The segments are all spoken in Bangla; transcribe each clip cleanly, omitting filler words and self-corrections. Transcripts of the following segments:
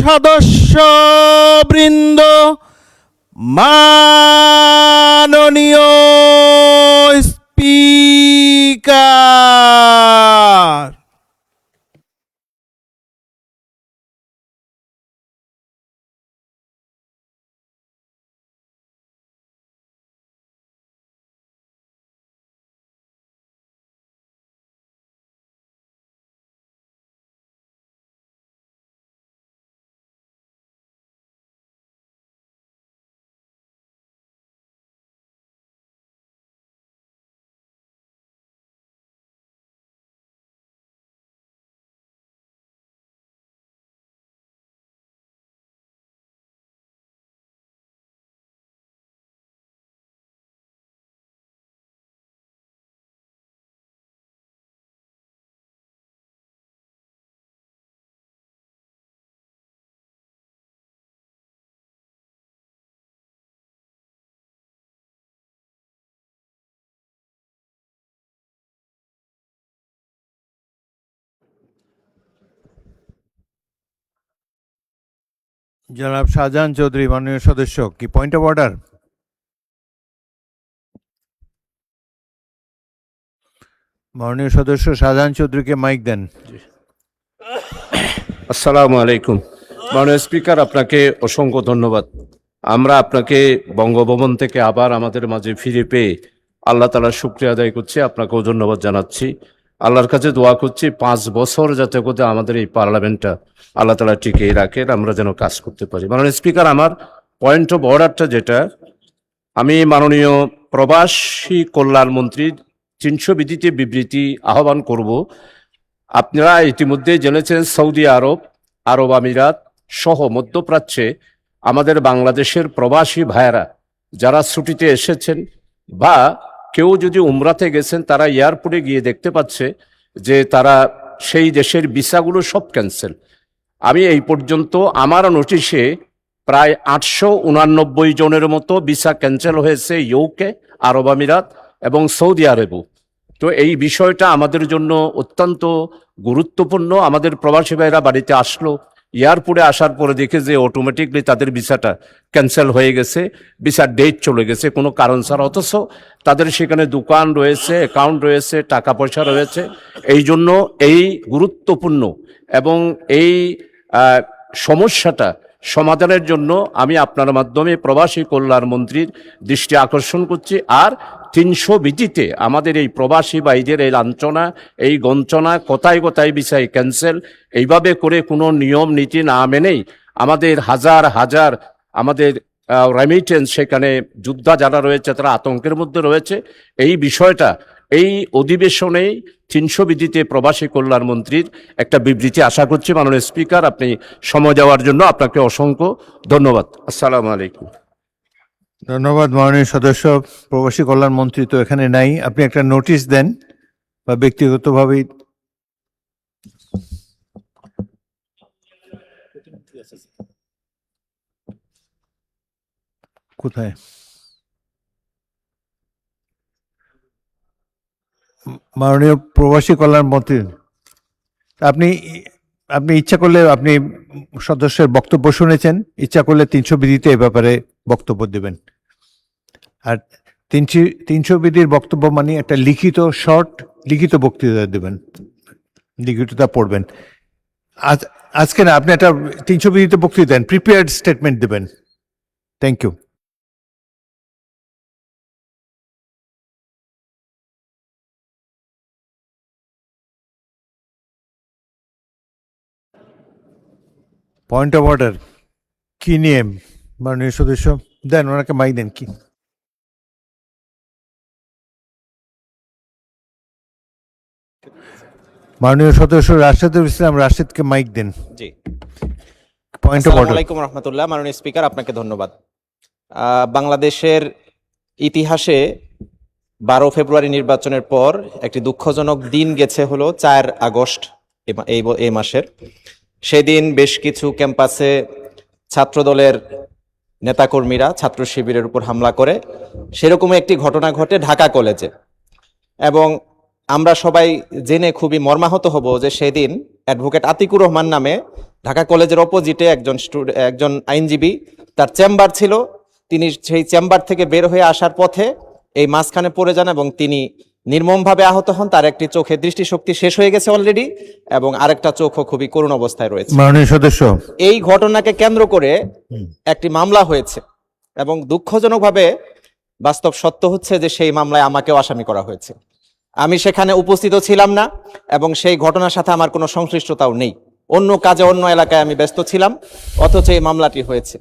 সদস্যবৃন্দ, মাননীয় স্পিকার, জনাব শাহজাহান চৌধুরী, মাননীয় সদস্য, কি পয়েন্ট অফ অর্ডার? মাননীয় সদস্য শাহজাহান চৌধুরীকে মাইক দেন। আসসালামু আলাইকুম। মাননীয় স্পিকার, আপনাকে অসংখ্য ধন্যবাদ। আমরা আপনাকে বঙ্গভবন থেকে আবার আমাদের মাঝে ফিরে পেয়ে আল্লাহ তাআলার শুকরিয়া আদায় করছি, আপনাকেও ধন্যবাদ জানাচ্ছি। আল্লাহর কাছে দোয়া করছি 5 বছর যাতে করে আমাদের এই পার্লামেন্টটা আল্লাহ তাআলা টিকিয়ে রাখেন, আমরা যেন কাজ করতে পারি। মাননীয় স্পিকার, আমার পয়েন্ট অফ অর্ডারটা যেটা, আমি মাননীয় প্রবাসী কল্যাণ মন্ত্রীর 300 বিধিতে বিবৃতি আহ্বান করব। আপনারা ইতিমধ্যে জেনেছেন সৌদি আরব, আরব আমিরাত সহ মধ্যপ্রাচ্যে আমাদের বাংলাদেশের প্রবাসী ভাইয়েরা যারা ছুটিতে এসেছেন বা কেউ যদি উমরাতে গেছেন, তারা এয়ারপোর্টে গিয়ে দেখতে পাচ্ছে যে তারা সেই দেশের ভিসাগুলো সব ক্যান্সেল। আমি এই পর্যন্ত আমার নোটিশে প্রায় 889 জনের মতো ভিসা ক্যান্সেল হয়েছে ইউকে, আরব আমিরাত এবং সৌদি আরবও। তো এই বিষয়টা আমাদের জন্য অত্যন্ত গুরুত্বপূর্ণ। আমাদের প্রবাসী ভাইরা বাড়িতে আসলো, এয়ারপোর্টে আসার পরে দেখে যে অটোমেটিকলি তাদের ভিসাটা ক্যান্সেল হয়ে গেছে, ভিসার ডেট চলে গেছে কোনো কারণ ছাড়া, অথচ তাদের সেখানে দোকান রয়েছে, অ্যাকাউন্ট রয়েছে, টাকা পয়সা রয়েছে। এই জন্য এই গুরুত্বপূর্ণ এবং এই সমস্যাটা সমাধানের জন্য আমি আপনার মাধ্যমে প্রবাসী কল্যাণ মন্ত্রীর দৃষ্টি আকর্ষণ করছি। আর 300 বিধিতে আমাদের এই প্রবাসী ভাইদের এই লাঞ্ছনা, এই গঞ্চনা, কোথায় কোথায় বিষয় ক্যান্সেল, এইভাবে করে কোনো নিয়ম নীতি না মেনেই আমাদের হাজার হাজার আমাদের রেমিটেন্স, সেখানে যোদ্ধা যারা রয়েছে তারা আতঙ্কের মধ্যে রয়েছে। এই বিষয়টা এই অধিবেশনেই 300 বিধিতে প্রবাসী কল্যাণ মন্ত্রীর একটা বিবৃতি আশা করছি। মাননীয় স্পিকার, আপনি সময় দেওয়ার জন্য আপনাকে অসংখ্য ধন্যবাদ। আসসালামু আলাইকুম। ধন্যবাদ মাননীয় সদস্য। প্রবাসী কল্যাণ মন্ত্রী তো এখানে নাই, আপনি একটা নোটিশ দেন বা ব্যক্তিগতভাবে। কোথায়? মাননীয় প্রবাসী কল্যাণ মন্ত্রী, আপনি আপনি ইচ্ছা করলে আপনি সদস্যের বক্তব্য শুনেছেন, ইচ্ছা করলে 300 বিধিতে এ ব্যাপারে বক্তব্য দেবেন। আর 300 বিধির বক্তব্য মানে একটা লিখিত শর্ট লিখিত বক্তৃতা দেবেন, লিখিতটা পড়বেন। আজকে না, আপনি একটা 300 বিধিতে বক্তৃতা দেন, প্রিপেয়ার্ড স্টেটমেন্ট দেবেন। Thank you. Point of order কি নিয়ে মাননীয় সদস্য? দেন, ওনাকে মাইক দেন। কি মাননীয় সদস্য রাশেদুল ইসলাম, রাশেদকে মাইক দেন। জি, পয়েন্ট অফ অর্ডার। আসসালামু আলাইকুম রহমতুল্লাহ। মাননীয় স্পিকার, আপনাকে ধন্যবাদ। বাংলাদেশের ইতিহাসে 12 ফেব্রুয়ারি নির্বাচনের পর একটি দুঃখজনক দিন গেছে, হলো 4 আগস্ট এই মাসের। সেদিন বেশ কিছু ক্যাম্পাসে ছাত্রদলের নেতাকর্মীরা ছাত্র শিবিরের উপর হামলা করে, সেরকম একটি ঘটনা ঘটে ঢাকা কলেজে। এবং আমরা সবাই জেনে খুবই মর্মাহত হব যে সেদিন অ্যাডভোকেট আতিকুর রহমান নামে ঢাকা কলেজের অপোজিটে একজন আইনজীবী, তার চেম্বার ছিল, তিনি সেই চেম্বার থেকে বের হয়ে আসার পথে এই মাঝখানে পড়ে যান এবং তিনি নির্মমভাবে আহত হন। তার একটি চোখে দৃষ্টিশক্তি শেষ হয়ে গেছে অলরেডি এবং আরেকটা চোখও খুবই করুণ অবস্থায় রয়েছে। মাননীয় সদস্য, এই ঘটনাকে কেন্দ্র করে একটি মামলা হয়েছে এবং দুঃখজনকভাবে বাস্তব সত্য হচ্ছে যে সেই মামলায় আমাকেও আসামি করা হয়েছে। আমি সেখানে উপস্থিত ছিলাম না এবং সেই ঘটনার সাথে আমার কোনো সংশ্লিষ্টতাও নেই। অন্য কাজে অন্য এলাকায় আমি ব্যস্ত ছিলাম, অথচ এই মামলাটি হয়েছে।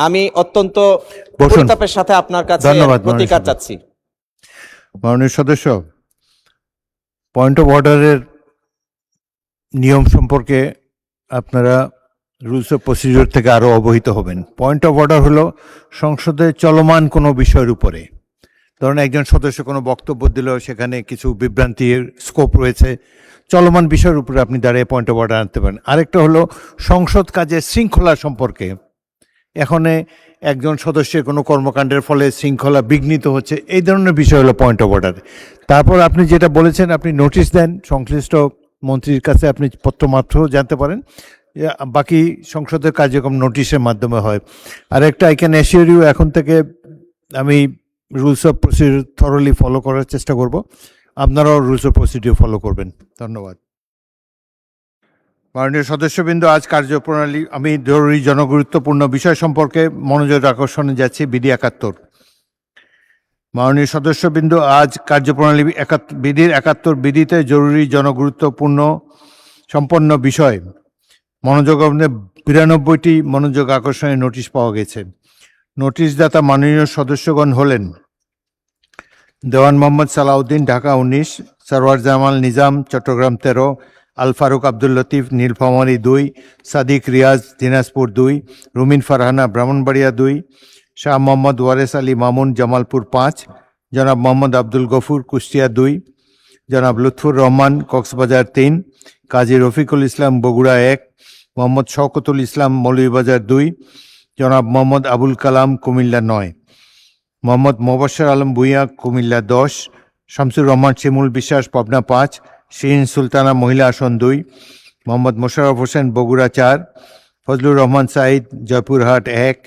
আমি অত্যন্ত বসুন। পরিতাপের সাথে আপনার কাছে ধন্যবাদ, প্রতিকার মাননীয় চাচ্ছি। মাননীয় সদস্য, পয়েন্ট অফ অর্ডারের নিয়ম সম্পর্কে আপনারা রুলস অফ প্রসিডিওর থেকে আরো অবহিত হবেন। পয়েন্ট অফ অর্ডার হলো সংসদে চলমান কোনো বিষয়ের উপরে, ধরুন একজন সদস্য কোনো বক্তব্য দিল, সেখানে কিছু বিভ্রান্তির স্কোপ রয়েছে, চলমান বিষয়ের উপরে আপনি দাঁড়িয়ে পয়েন্ট অফ অর্ডার আনতে পারেন। আরেকটা হলো সংসদ কাজের শৃঙ্খলা সম্পর্কে, এখানে একজন সদস্যের কোনো কর্মকাণ্ডের ফলে শৃঙ্খলা বিঘ্নিত হচ্ছে, এই ধরনের বিষয় হলো পয়েন্ট অফ অর্ডার। তারপর আপনি যেটা বলেছেন, আপনি নোটিশ দেন সংশ্লিষ্ট মন্ত্রীর কাছে, আপনি পত্রমাত্র জানতে পারেন। বাকি সংসদের কার্যক্রম নোটিশের মাধ্যমে হয়। আর একটা আই ক্যান অ্যাসিওর ইউ, এখন থেকে আমি rules of procedure thoroughly follow করার চেষ্টা করব, আপনারাও রুলস অফ প্রসিডিউর ফলো করবেন। ধন্যবাদ। মাননীয় সদস্যবৃন্দ, আজ কার্যপ্রণালী, আমি জরুরি জনগুরুত্বপূর্ণ বিষয় সম্পর্কে মনোযোগ আকর্ষণে যাচ্ছি। বিধি 71। মাননীয় সদস্যবৃন্দ, আজ কার্যপ্রণালী বিধির 71 বিধিতে জরুরি জনগুরুত্বপূর্ণ সম্পন্ন বিষয় মনোযোগ 92টি মনোযোগ আকর্ষণের নোটিশ পাওয়া গেছে। নোটিশদাতা মাননীয় সদস্যগণ হলেন দেওয়ান মোহাম্মদ সালাউদ্দিন, ঢাকা 19, সরওয়ার জামাল নিজাম, চট্টগ্রাম 13, আল ফারুক আব্দুল লতিফ, নীলফামারী 2, সাদিক রিয়াজ, দিনাজপুর 2, রুমিন ফারহানা, ব্রাহ্মণবাড়িয়া 2, শাহ মোহাম্মদ ওয়ারেস আলী মামুন, জামালপুর 5, জনাব মোহাম্মদ আব্দুল গফুর, কুষ্টিয়া 2, জনাব লুৎফুর রহমান, কক্সবাজার 3, কাজী রফিকুল ইসলাম, বগুড়া 1, মোহাম্মদ শওকতুল ইসলাম, মৌলভীবাজার 2, জনাব মোহাম্মদ আবুল কালাম, কুমিল্লা 9, মোহাম্মদ মোবাশ্বের আলম ভূঁইয়া, কুমিল্লা 10, শামসুর রহমান শিমুল বিশ্বাস, পাবনা 5, শিরিন সুলতানা, মহিলা আসন 2, মোহাম্মদ মোশাররফ হোসেন, বগুড়া 4, ফজলুর রহমান সাঈদ, জয়পুরহাট 1,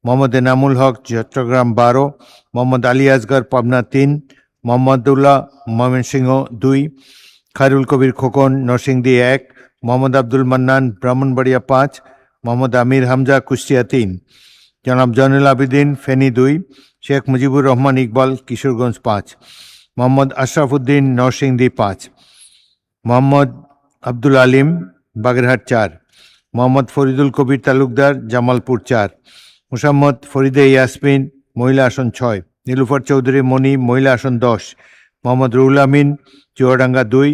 মোহাম্মদ এনামুল হক, চট্টগ্রাম 12, মোহাম্মদ আলী আসগর, পাবনা 3, মোহাম্মদুল্লাহ, ময়মনসিংহ 2, খায়রুল কবির খোকন, নরসিংদী 1, মোহাম্মদ আব্দুল মান্নান, ব্রাহ্মণবাড়িয়া 5, মোহাম্মদ আমির হামজা, কুষ্টিয়া 3, জনাব জয়নুল আবেদিন, ফেনী 2, শেখ মুজিবুর রহমান ইকবাল, কিশোরগঞ্জ 5, মোহাম্মদ আশরাফ উদ্দিন, নরসিংদী 5, মোহাম্মদ আব্দুল আলিম, বাগেরহাট 4, মোহাম্মদ ফরিদুল কবির তালুকদার, জামালপুর 4, মুসাম্মদ ফরিদে ইয়াসমিন, মহিলা আসন 6, নীলুফার চৌধুরী মণি, মহিলা আসন 10, মোহাম্মদ রুহুল আমিন, চুয়াডাঙ্গা 2,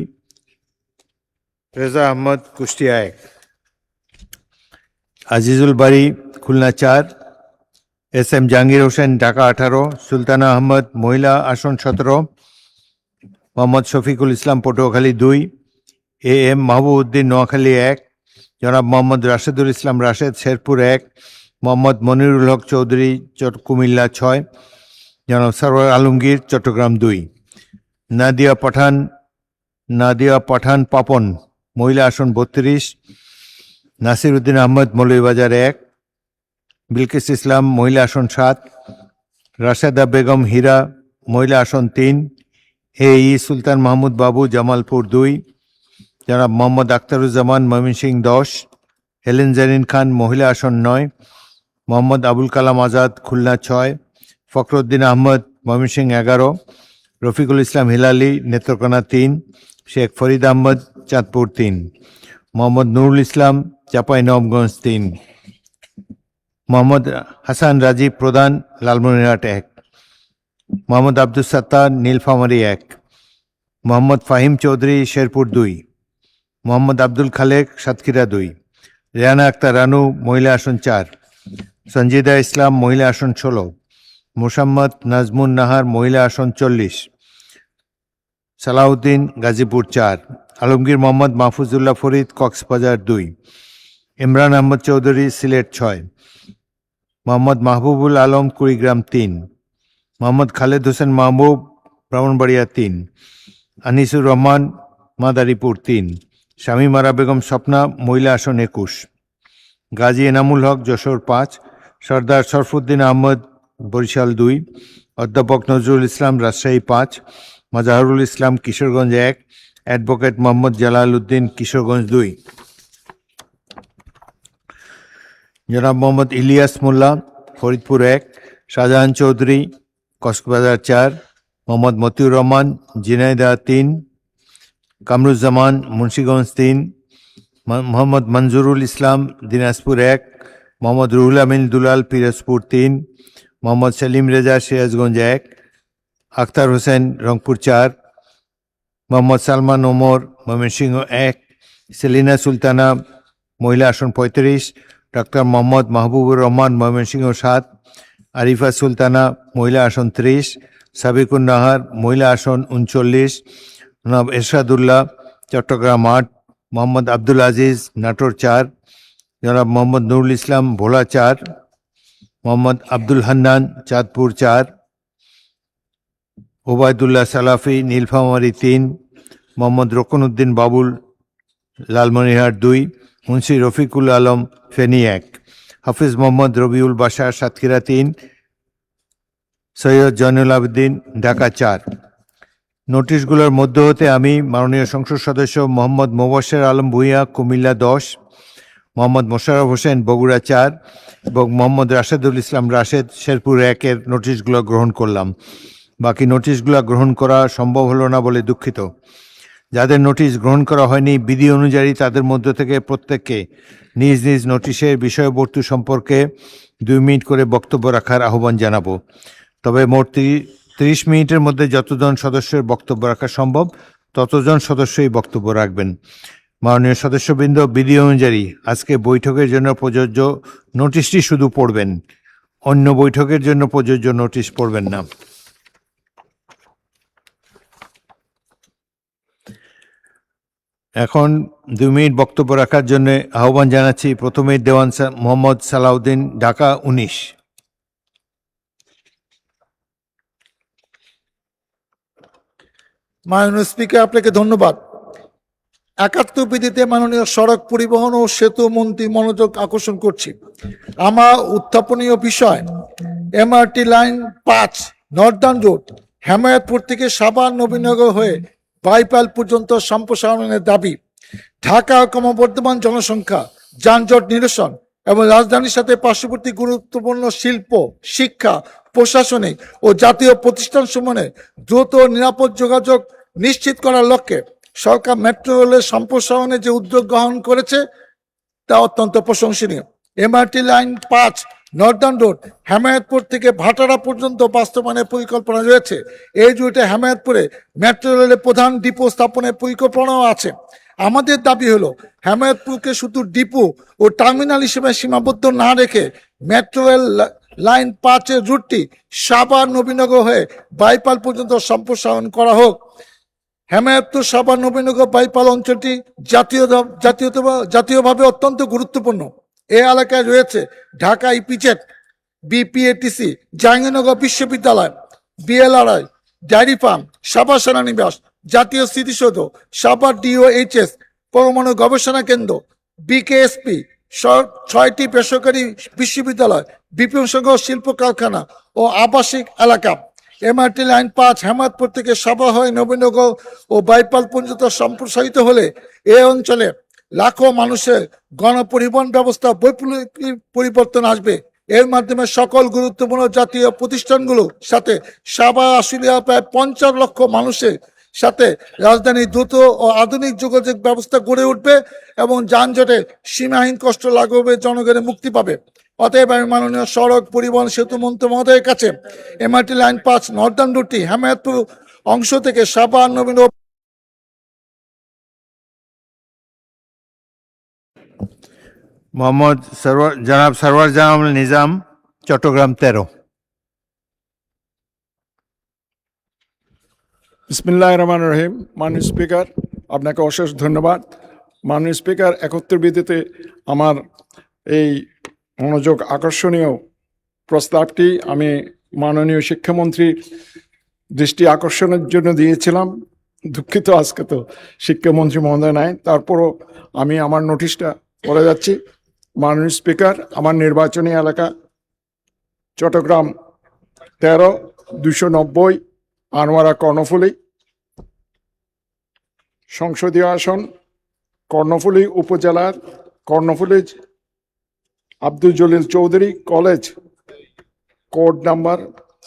রেজা আহমদ, কুষ্টিয়া 1, আজিজুল বাড়ি, খুলনা 4, এস এম জাহাঙ্গীর হোসেন, ঢাকা 18, সুলতানা আহমদ, মহিলা আসন 17, মোহাম্মদ শফিকুল ইসলাম, পটুয়াখালী 2, এ এম মাহবুব উদ্দিন, নোয়াখালী 1, জনাব মোহাম্মদ রাশেদুল ইসলাম রাশেদ, শেরপুর 1, মোহাম্মদ মনিরুল হক চৌধুরী, কুমিল্লা 6, জনাব সরওয়ার আলমগীর, চট্টগ্রাম 2, নাদিয়া পাঠান পাপন, মহিলা আসন 32, নাসির উদ্দিন আহমদ, মৌলভীবাজার 1, বিলকিস ইসলাম, মহিলা আসন 7, রাশেদা বেগম হীরা, মহিলা আসন 3, এ ই সুলতান মাহমুদ বাবু, জামালপুর 2, জনাব মোহাম্মদ আখতারুজ্জামান, ময়মনসিংহ 10, হেলেন জারিন খান, মহিলা আসন 9, মোহাম্মদ আবুল কালাম আজাদ, খুলনা 6, ফখরুদ্দিন আহমদ, ময়মনসিংহ 11, রফিকুল ইসলাম হিলালি, নেত্রকোনা 3, শেখ ফরিদ আহমদ, চাঁদপুর 3, মোহাম্মদ নুরুল ইসলাম, চাঁপাইনবাবগঞ্জ 3, মোহাম্মদ হাসান রাজীব প্রধান, লালমনিরহাট 1, মোহাম্মদ আব্দুল সাত্তার, নীলফামারী 1, মোহাম্মদ ফাহিম চৌধুরী, শেরপুর 2, মোহাম্মদ আব্দুল খালেক, সাতক্ষীরা 2, রেহানা আক্তার রানু, মহিলা আসন 4, সঞ্জিদা ইসলাম, মহিলা আসন 16, মোসাম্মদ নাজমুন নাহার, মহিলা আসন 40, সালাউদ্দিন, গাজীপুর 4, আলমগীর মোহাম্মদ মাহফুজুল্লাহ ফরিদ, কক্সবাজার 2, ইমরান আহমদ চৌধুরী, সিলেট 6, মোহাম্মদ মাহবুবুল আলম, কুড়িগ্রাম 3, মোহাম্মদ খালেদ হোসেন মাহবুব, ব্রাহ্মণবাড়িয়া 3, আনিসুর রহমান মাদারীপুর 3, শামীমারা বেগম স্বপ্না মহিলা আসন 21, গাজী এনামুল হক যশোর 5, সর্দার শরফুদ্দিন আহমদ বরিশাল 2, অধ্যাপক নজরুল ইসলাম রাজশাহী 5, মাজাহরুল ইসলাম কিশোরগঞ্জ 1, অ্যাডভোকেট মোহাম্মদ জালাল উদ্দিন কিশোরগঞ্জ 2, জনাব মোহাম্মদ ইলিয়াস মোল্লা ফরিদপুর 1, শাহজাহান চৌধুরী কক্সবাজার 4, মোহাম্মদ মতিউর রহমান ঝিনাইদহ 3, কামরুজ্জামান মুন্সিগঞ্জ 3, মোহাম্মদ মঞ্জুরুল ইসলাম দিনাজপুর 1, মোহাম্মদ রুহুল আমিন দুলাল পিরোজপুর 3, মোহাম্মদ সেলিম রেজা সিরাজগঞ্জ 1, আখতার হোসেন রংপুর 4, মোহাম্মদ সালমান ওমর ময়মনসিংহ 1, সেলিনা সুলতানা মহিলা আসন 35, ডক্টর মোহাম্মদ মাহবুবুর রহমান ময়মনসিংহ 7, আরিফা সুলতানা মহিলা আসন 30, সাবিকুন নাহার মহিলা আসন 39, জনাব এরশাদুল্লাহ চট্টগ্রাম 8, মোহাম্মদ আব্দুল আজিজ নাটোর 4, জনাব মোহাম্মদ নুরুল ইসলাম ভোলা 4, মোহাম্মদ আব্দুল হান্নান চাঁদপুর 4, ওবায়দুল্লাহ সালাফি নীলফামারী 3, মোহাম্মদ রকনউদ্দিন বাবুল লালমনিরহাট 2, মুন্সি রফিকুল আলম ফেনী 1, হাফিজ মোহাম্মদ রবিউল বাশার সাতক্ষীরা 3, সৈয়দ জয়নুল আবেদিন ঢাকা 4। নোটিশগুলোর মধ্য হতে আমি মাননীয় সংসদ সদস্য মোহাম্মদ মোবাশ্বের আলম ভূঁইয়া কুমিল্লা 10, মোহাম্মদ মোশাররফ হোসেন বগুড়া 4 এবং মোহাম্মদ রাশেদুল ইসলাম রাশেদ শেরপুর 1-এর নোটিশগুলো গ্রহণ করলাম। বাকি নোটিশগুলো গ্রহণ করা সম্ভব হলো না বলে দুঃখিত। যাদের নোটিশ গ্রহণ করা হয়নি বিধি অনুযায়ী তাদের মধ্য থেকে প্রত্যেককে নিজ নিজ নোটিশের বিষয়বস্তু সম্পর্কে 2 মিনিট করে বক্তব্য রাখার আহ্বান জানাবো। তবে মোট 30 মিনিটের মধ্যে যতজন সদস্যের বক্তব্য রাখা সম্ভব ততজন সদস্যই বক্তব্য রাখবেন। মাননীয় সদস্যবৃন্দ, বিধি অনুযায়ী আজকে বৈঠকের জন্য প্রযোজ্য নোটিশটি শুধু পড়বেন, অন্য বৈঠকের জন্য প্রযোজ্য নোটিশ পড়বেন না। এখন 2 মিনিট বক্তব্য রাখার জন্য আহ্বান জানাচ্ছি প্রথমে দেওয়ান মোহাম্মদ সালাউদ্দিন, ঢাকা 19। মাননীয় স্পিকার, আপনাকে ধন্যবাদ। 71 বিধিতে মাননীয় সড়ক পরিবহন ও সেতু মন্ত্রী মনোযোগ আকর্ষণ করছি। আমার উত্থাপনীয় বিষয় MRT line 5 Northern road Hemayetpur থেকে সাভার নবীনগর হয়ে বাইপাল পর্যন্ত সম্প্রসারণের দাবি। ঢাকা ক্রমবর্ধমান জনসংখ্যা, যানজট নিরসন এবং রাজধানীর সাথে পার্শ্ববর্তী গুরুত্বপূর্ণ শিল্প, শিক্ষা, প্রশাসনিক ও জাতীয় প্রতিষ্ঠানসমূহে দ্রুত নিরাপদ যোগাযোগ নিশ্চিত করার লক্ষ্যে সরকার মেট্রো রেলের সম্প্রসারণে যে উদ্যোগ গ্রহণ করেছে তা অত্যন্ত প্রশংসনীয়। MRT line 5 Northern road Hemayetpur থেকে ভাটারা পর্যন্ত বাস্তবায়নের পরিকল্পনা রয়েছে। এই রুটে হেমায়তপুরে মেট্রো রেলের প্রধান ডিপো স্থাপনের পরিকল্পনাও আছে। আমাদের দাবি হলো হেমায়তপুরকে শুধু ডিপো ও টার্মিনাল হিসেবে সীমাবদ্ধ না রেখে মেট্রো রেল লাইন 5-এর রুটটি সাভার নবীনগর হয়ে বাইপাল পর্যন্ত সম্প্রসারণ করা হোক। হেমায়তপুর সাভার নবীনগর বাইপাল অঞ্চলটি জাতীয়ভাবে অত্যন্ত গুরুত্বপূর্ণ। এই এলাকায় রয়েছে ঢাকা ইপিজেড, বিপিএটিসি, জাহাঙ্গীরনগর বিশ্ববিদ্যালয়, বিএলআরআই, ডায়েরি ফার্ম, সাভার সেনানিবাস, জাতীয় স্মৃতিসৌধ, সাভার ডিওএইচএস, পরমাণু গবেষণা কেন্দ্র, বিকেএসপি, 6টি বেসরকারি বিশ্ববিদ্যালয়, বিপুল সংখ্যক শিল্প কারখানা ও আবাসিক এলাকা। এমআরটি লাইন 5 হেমায়তপুর থেকে সাভার হয়ে নবীনগর ও বাইপাল পর্যন্ত সম্প্রসারিত হলে এই অঞ্চলে লাখো মানুষের গণপরিবহন ব্যবস্থা বৈপ্লবিক পরিবর্তন আসবে। এর মাধ্যমে সকল গুরুত্বপূর্ণ জাতীয় প্রতিষ্ঠানগুলোর সাথে সাভার আশুলিয়া প্রায় 50 লক্ষ মানুষের সাথে রাজধানী দ্রুত ও আধুনিক যোগাযোগ ব্যবস্থা গড়ে উঠবে এবং যানজটে সীমাহীন কষ্ট লাঘবে জনগণের মুক্তি পাবে। অতএব আমি মাননীয় সড়ক পরিবহন সেতু মন্ত্রী মহোদয়ের কাছে এমআরটি লাইন 5 নর্দার্ন রুটটি হেমায়তপুর অংশ থেকে সাভার নবীনগর মোহাম্মদ জনাব সরওয়ার জামাল নিজাম, চট্টগ্রাম 13। বিসমিল্লাহির রহমানির রহিম। মাননীয় স্পিকার, আপনাকে অশেষ ধন্যবাদ। মাননীয় স্পিকার, 71 বিধিতে আমার এই মনোযোগ আকর্ষণীয় প্রস্তাবটি আমি মাননীয় শিক্ষামন্ত্রীর দৃষ্টি আকর্ষণের জন্য দিয়েছিলাম। দুঃখিত, আজকে তো শিক্ষামন্ত্রী মহোদয় নাই, তারপরও আমি আমার নোটিশটা করে যাচ্ছি। মাননীয় স্পিকার, আমার নির্বাচনী এলাকা চট্টগ্রাম 13-290 আনোয়ারা কর্ণফুলী সংসদীয় আসন, কর্ণফুলী উপজেলার Karnaphuli Abdul Jalil Chowdhury college, code number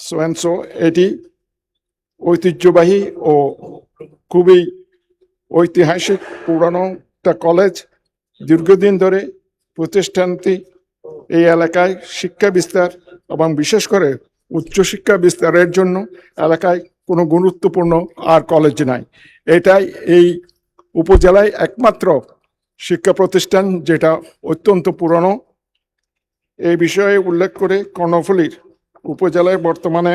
সোয়েন্সো। এটি ঐতিহ্যবাহী ও খুবই ঐতিহাসিক পুরানো একটা কলেজ। দীর্ঘদিন ধরে প্রতিষ্ঠানটি এই এলাকায় শিক্ষা বিস্তার এবং বিশেষ করে উচ্চশিক্ষা বিস্তারের জন্য এলাকায় কোনো গুরুত্বপূর্ণ আর কলেজ নাই। এটাই এই উপজেলায় একমাত্র শিক্ষা প্রতিষ্ঠান যেটা অত্যন্ত পুরনো। এই বিষয়ে উল্লেখ করে কর্ণফুলীর উপজেলায় বর্তমানে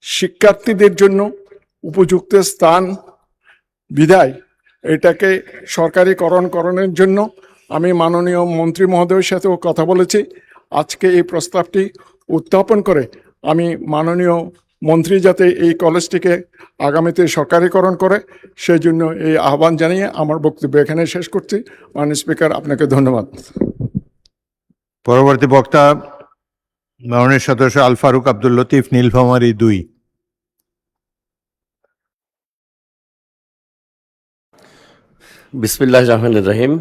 শিক্ষার্থীদের জন্য উপযুক্ত স্থান বিধায় এটাকে সরকারিকরণের জন্য আমি মাননীয় মন্ত্রী মহোদয়ের সাথেও কথা বলেছি। আজকে এই প্রস্তাবটি উত্থাপন করে আমি মাননীয় মন্ত্রী যাতে এই কলেজটিকে আগামীতে সরকারিকরণ করে সেই জন্য এই আহ্বান জানিয়ে আমার বক্তব্য এখানে শেষ করছি। মাননীয় স্পিকার, আপনাকে ধন্যবাদ। পরবর্তী বক্তা মাননীয় সদস্য আল ফারুক আব্দুল লতিফ, নীলফামারী 2। বিসমিল্লাহ রহমানির রহিম।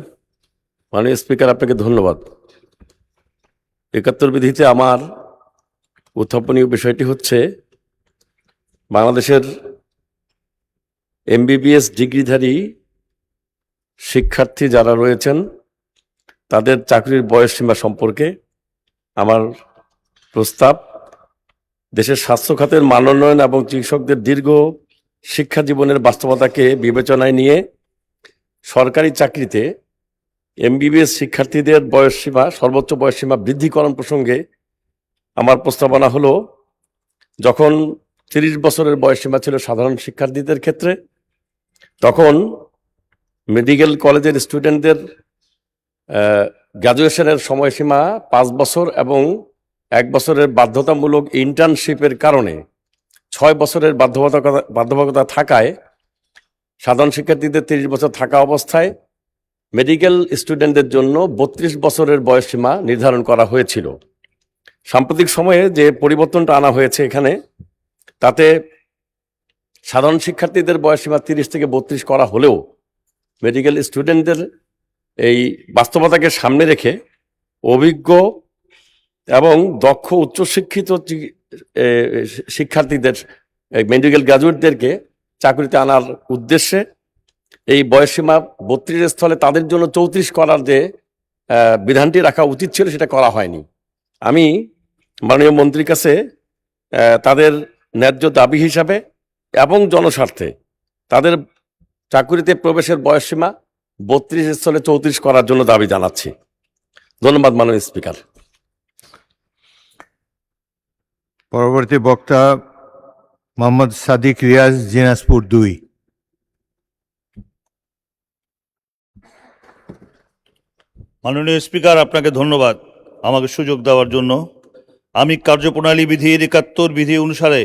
মাননীয় স্পিকার, আপনাকে ধন্যবাদ। 71 বিধিতে আমার উত্থাপনীয় বিষয়টি হচ্ছে বাংলাদেশের MBBS ডিগ্রিধারী শিক্ষার্থী যারা রয়েছেন তাদের চাকরির বয়সসীমা সম্পর্কে আমার প্রস্তাব। দেশের স্বাস্থ্য খাতের মানোন্নয়ন এবং চিকিৎসকদের দীর্ঘ শিক্ষা জীবনের বাস্তবতাকে বিবেচনায় নিয়ে সরকারি চাকরিতে MBBS শিক্ষার্থীদের বয়সসীমা, সর্বোচ্চ বয়সসীমা বৃদ্ধিকরণ প্রসঙ্গে আমার প্রস্তাবনা হলো, যখন 30 বছরের বয়সসীমা ছিল সাধারণ শিক্ষার্থীদের ক্ষেত্রে, তখন মেডিকেল কলেজের স্টুডেন্টদের গ্র্যাজুয়েশনের সময়সীমা 5 বছর এবং 1 বছরের বাধ্যতামূলক ইন্টার্নশিপের কারণে 6 বছরের বাধ্যবাধকতা থাকায় সাধারণ শিক্ষার্থীদের 30 বছর থাকা অবস্থায় মেডিকেল স্টুডেন্টদের জন্য 32 বছরের বয়সসীমা নির্ধারণ করা হয়েছিল। সাম্প্রতিক সময়ে যে পরিবর্তনটা আনা হয়েছে এখানে, তাতে সাধারণ শিক্ষার্থীদের বয়সসীমা 30 থেকে 32 করা হলেও মেডিকেল স্টুডেন্টদের এই বাস্তবতাকে সামনে রেখে অভিজ্ঞ এবং দক্ষ উচ্চশিক্ষিত শিক্ষার্থীদের, মেডিকেল গ্র্যাজুয়েটদেরকে চাকরিতে আনার উদ্দেশ্যে এই বয়সসীমা 32 স্থলে তাদের জন্য 34 করার যে বিধানটি রাখা উচিত ছিল সেটা করা হয়নি। আমি মাননীয় মন্ত্রীর কাছে তাদের ন্যায্য দাবি হিসাবে এবং জনস্বার্থে তাদের চাকরিতে প্রবেশের বয়সসীমা 32 স্থলে 34 করার জন্য দাবি জানাচ্ছি। ধন্যবাদ মাননীয় স্পিকার। পরবর্তী বক্তা মোহাম্মদ সাদিক রিয়াজ, দিনাজপুর 2। মাননীয় স্পিকার, আপনাকে ধন্যবাদ আমাকে সুযোগ দেওয়ার জন্য। আমি কার্যপ্রণালী বিধির 71 বিধি অনুসারে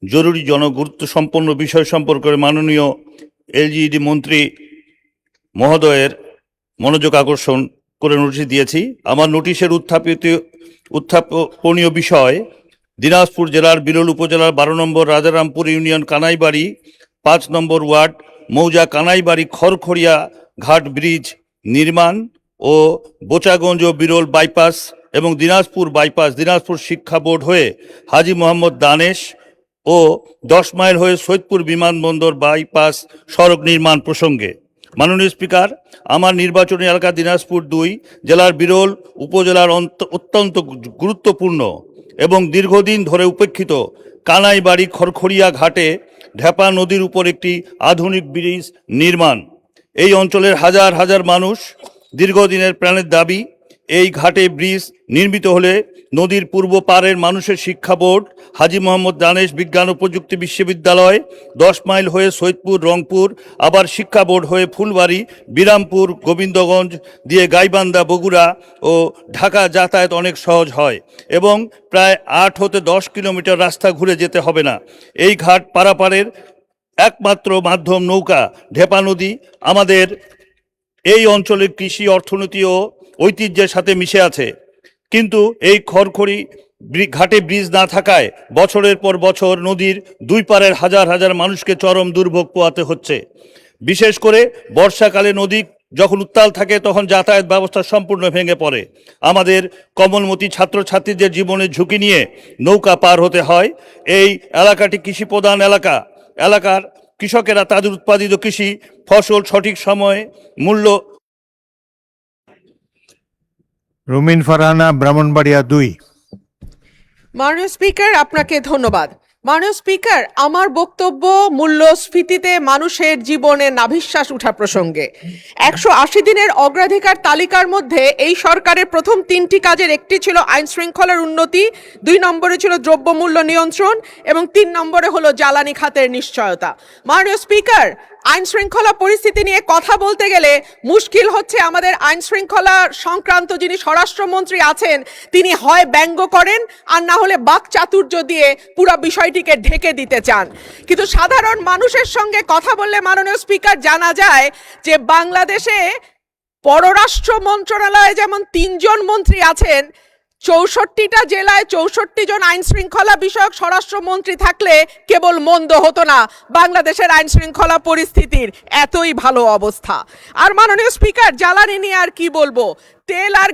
জরুরি জনগুরুত্ব সম্পন্ন বিষয় সম্পর্কে মাননীয় এলজিইডি মন্ত্রী মহোদয়ের মনোযোগ আকর্ষণ করে নোটিশ দিয়েছি। আমার নোটিশের উত্থাপনীয় বিষয় দিনাজপুর জেলার বিরল উপজেলার 12 নম্বর রাজারামপুর ইউনিয়ন কানাইবাড়ি 5 নম্বর ওয়ার্ড মৌজা কানাইবাড়ি খড়খড়িয়া ঘাট ব্রিজ নির্মাণ ও বোচাগঞ্জ ও বিরল বাইপাস এবং দিনাজপুর বাইপাস দিনাজপুর শিক্ষা বোর্ড হয়ে হাজী মোহাম্মদ দানেশ ও 10 মাইল হয়ে সৈয়দপুর বিমানবন্দর বাইপাস সড়ক নির্মাণ প্রসঙ্গে। মাননীয় স্পিকার, আমার নির্বাচনী এলাকা দিনাজপুর 2 জেলার বিরল উপজেলার অত্যন্ত গুরুত্বপূর্ণ এবং দীর্ঘদিন ধরে উপেক্ষিত কানাইবাড়ি খড়খড়িয়া ঘাটে ঢেপা নদীর উপর একটি আধুনিক ব্রিজ নির্মাণ। এই অঞ্চলের হাজার হাজার মানুষ দীর্ঘদিনের প্রাণের দাবি। এই ঘাটে ব্রিজ নির্মিত হলে নদীর পূর্ব পারের মানুষের শিক্ষা বোর্ড হাজী মোহাম্মদ দানেশ বিজ্ঞান ও প্রযুক্তি বিশ্ববিদ্যালয় 10 মাইল হয়ে সৈয়দপুর রংপুর, আবার শিক্ষা বোর্ড হয়ে ফুলবাড়ি বিরামপুর গোবিন্দগঞ্জ দিয়ে গাইবান্ধা বগুড়া ও ঢাকা যাতায়াত অনেক সহজ হয় এবং প্রায় 8 হতে 10 কিলোমিটার রাস্তা ঘুরে যেতে হবে না। এই ঘাট পারাপারের একমাত্র মাধ্যম নৌকা। ঢেপা নদী আমাদের এই অঞ্চলের কৃষি, অর্থনীতি ও ঐতিহ্যের সাথে মিশে আছে, কিন্তু এই খড়খড়ি ঘাটে ব্রিজ না থাকায় বছরের পর বছর নদীর দুই পারের হাজার হাজার মানুষকে চরম দুর্ভোগ পোহাতে হচ্ছে। বিশেষ করে বর্ষাকালে নদী যখন উত্তাল থাকে তখন যাতায়াত ব্যবস্থা সম্পূর্ণ ভেঙে পড়ে। আমাদের কমলমতি ছাত্রছাত্রীদের জীবনের ঝুঁকি নিয়ে নৌকা পার হতে হয়। এই এলাকাটি কৃষি প্রধান এলাকার কৃষকেরা তাদের উৎপাদিত কৃষি ফসল সঠিক সময়ে মূল্য। রুমিন ফারহানা, ব্রাহ্মণবাড়িয়া 2। মাননীয় স্পিকার, আপনাকে ধন্যবাদ। মাননীয় স্পিকার, আমার বক্তব্য মূল্যস্ফীতিতে মানুষের জীবনে নাভিশ্বাস উঠা প্রসঙ্গে। 180 দিনের অগ্রাধিকার তালিকার মধ্যে এই সরকারের প্রথম 3টি কাজের একটি ছিল আইন শৃঙ্খলার উন্নতি, 2 নম্বরে ছিল দ্রব্যমূল্য নিয়ন্ত্রণ এবং 3 নম্বরে হলো জ্বালানি খাতের নিশ্চয়তা। মাননীয় স্পিকার, আইন শৃঙ্খলা পরিস্থিতি নিয়ে কথা বলতে গেলে মুশকিল হচ্ছে। আমাদের আইন শৃঙ্খলা সংক্রান্ত যিনি স্বরাষ্ট্রমন্ত্রী আছেন তিনি হয় ব্যঙ্গ করেন আর না হলে বাক চাতুর্য দিয়ে পুরো বিষয়টিকে ঢেকে দিতে চান। কিন্তু সাধারণ মানুষের সঙ্গে কথা বললে মাননীয় স্পিকার জানা যায় যে বাংলাদেশে পররাষ্ট্র মন্ত্রণালয়ে যেমন 3 জন মন্ত্রী আছেন, 64টা জেলায় 64 জন আইন শৃঙ্খলা বিষয়ক স্বরাষ্ট্রমন্ত্রী থাকলে কেবল মন্দ হতো না বাংলাদেশের আইন শৃঙ্খলা পরিস্থিতির এতই ভালো অবস্থা। আর মাননীয় স্পিকার, জ্বালানি নিয়ে আর কি বলবো, তেল আর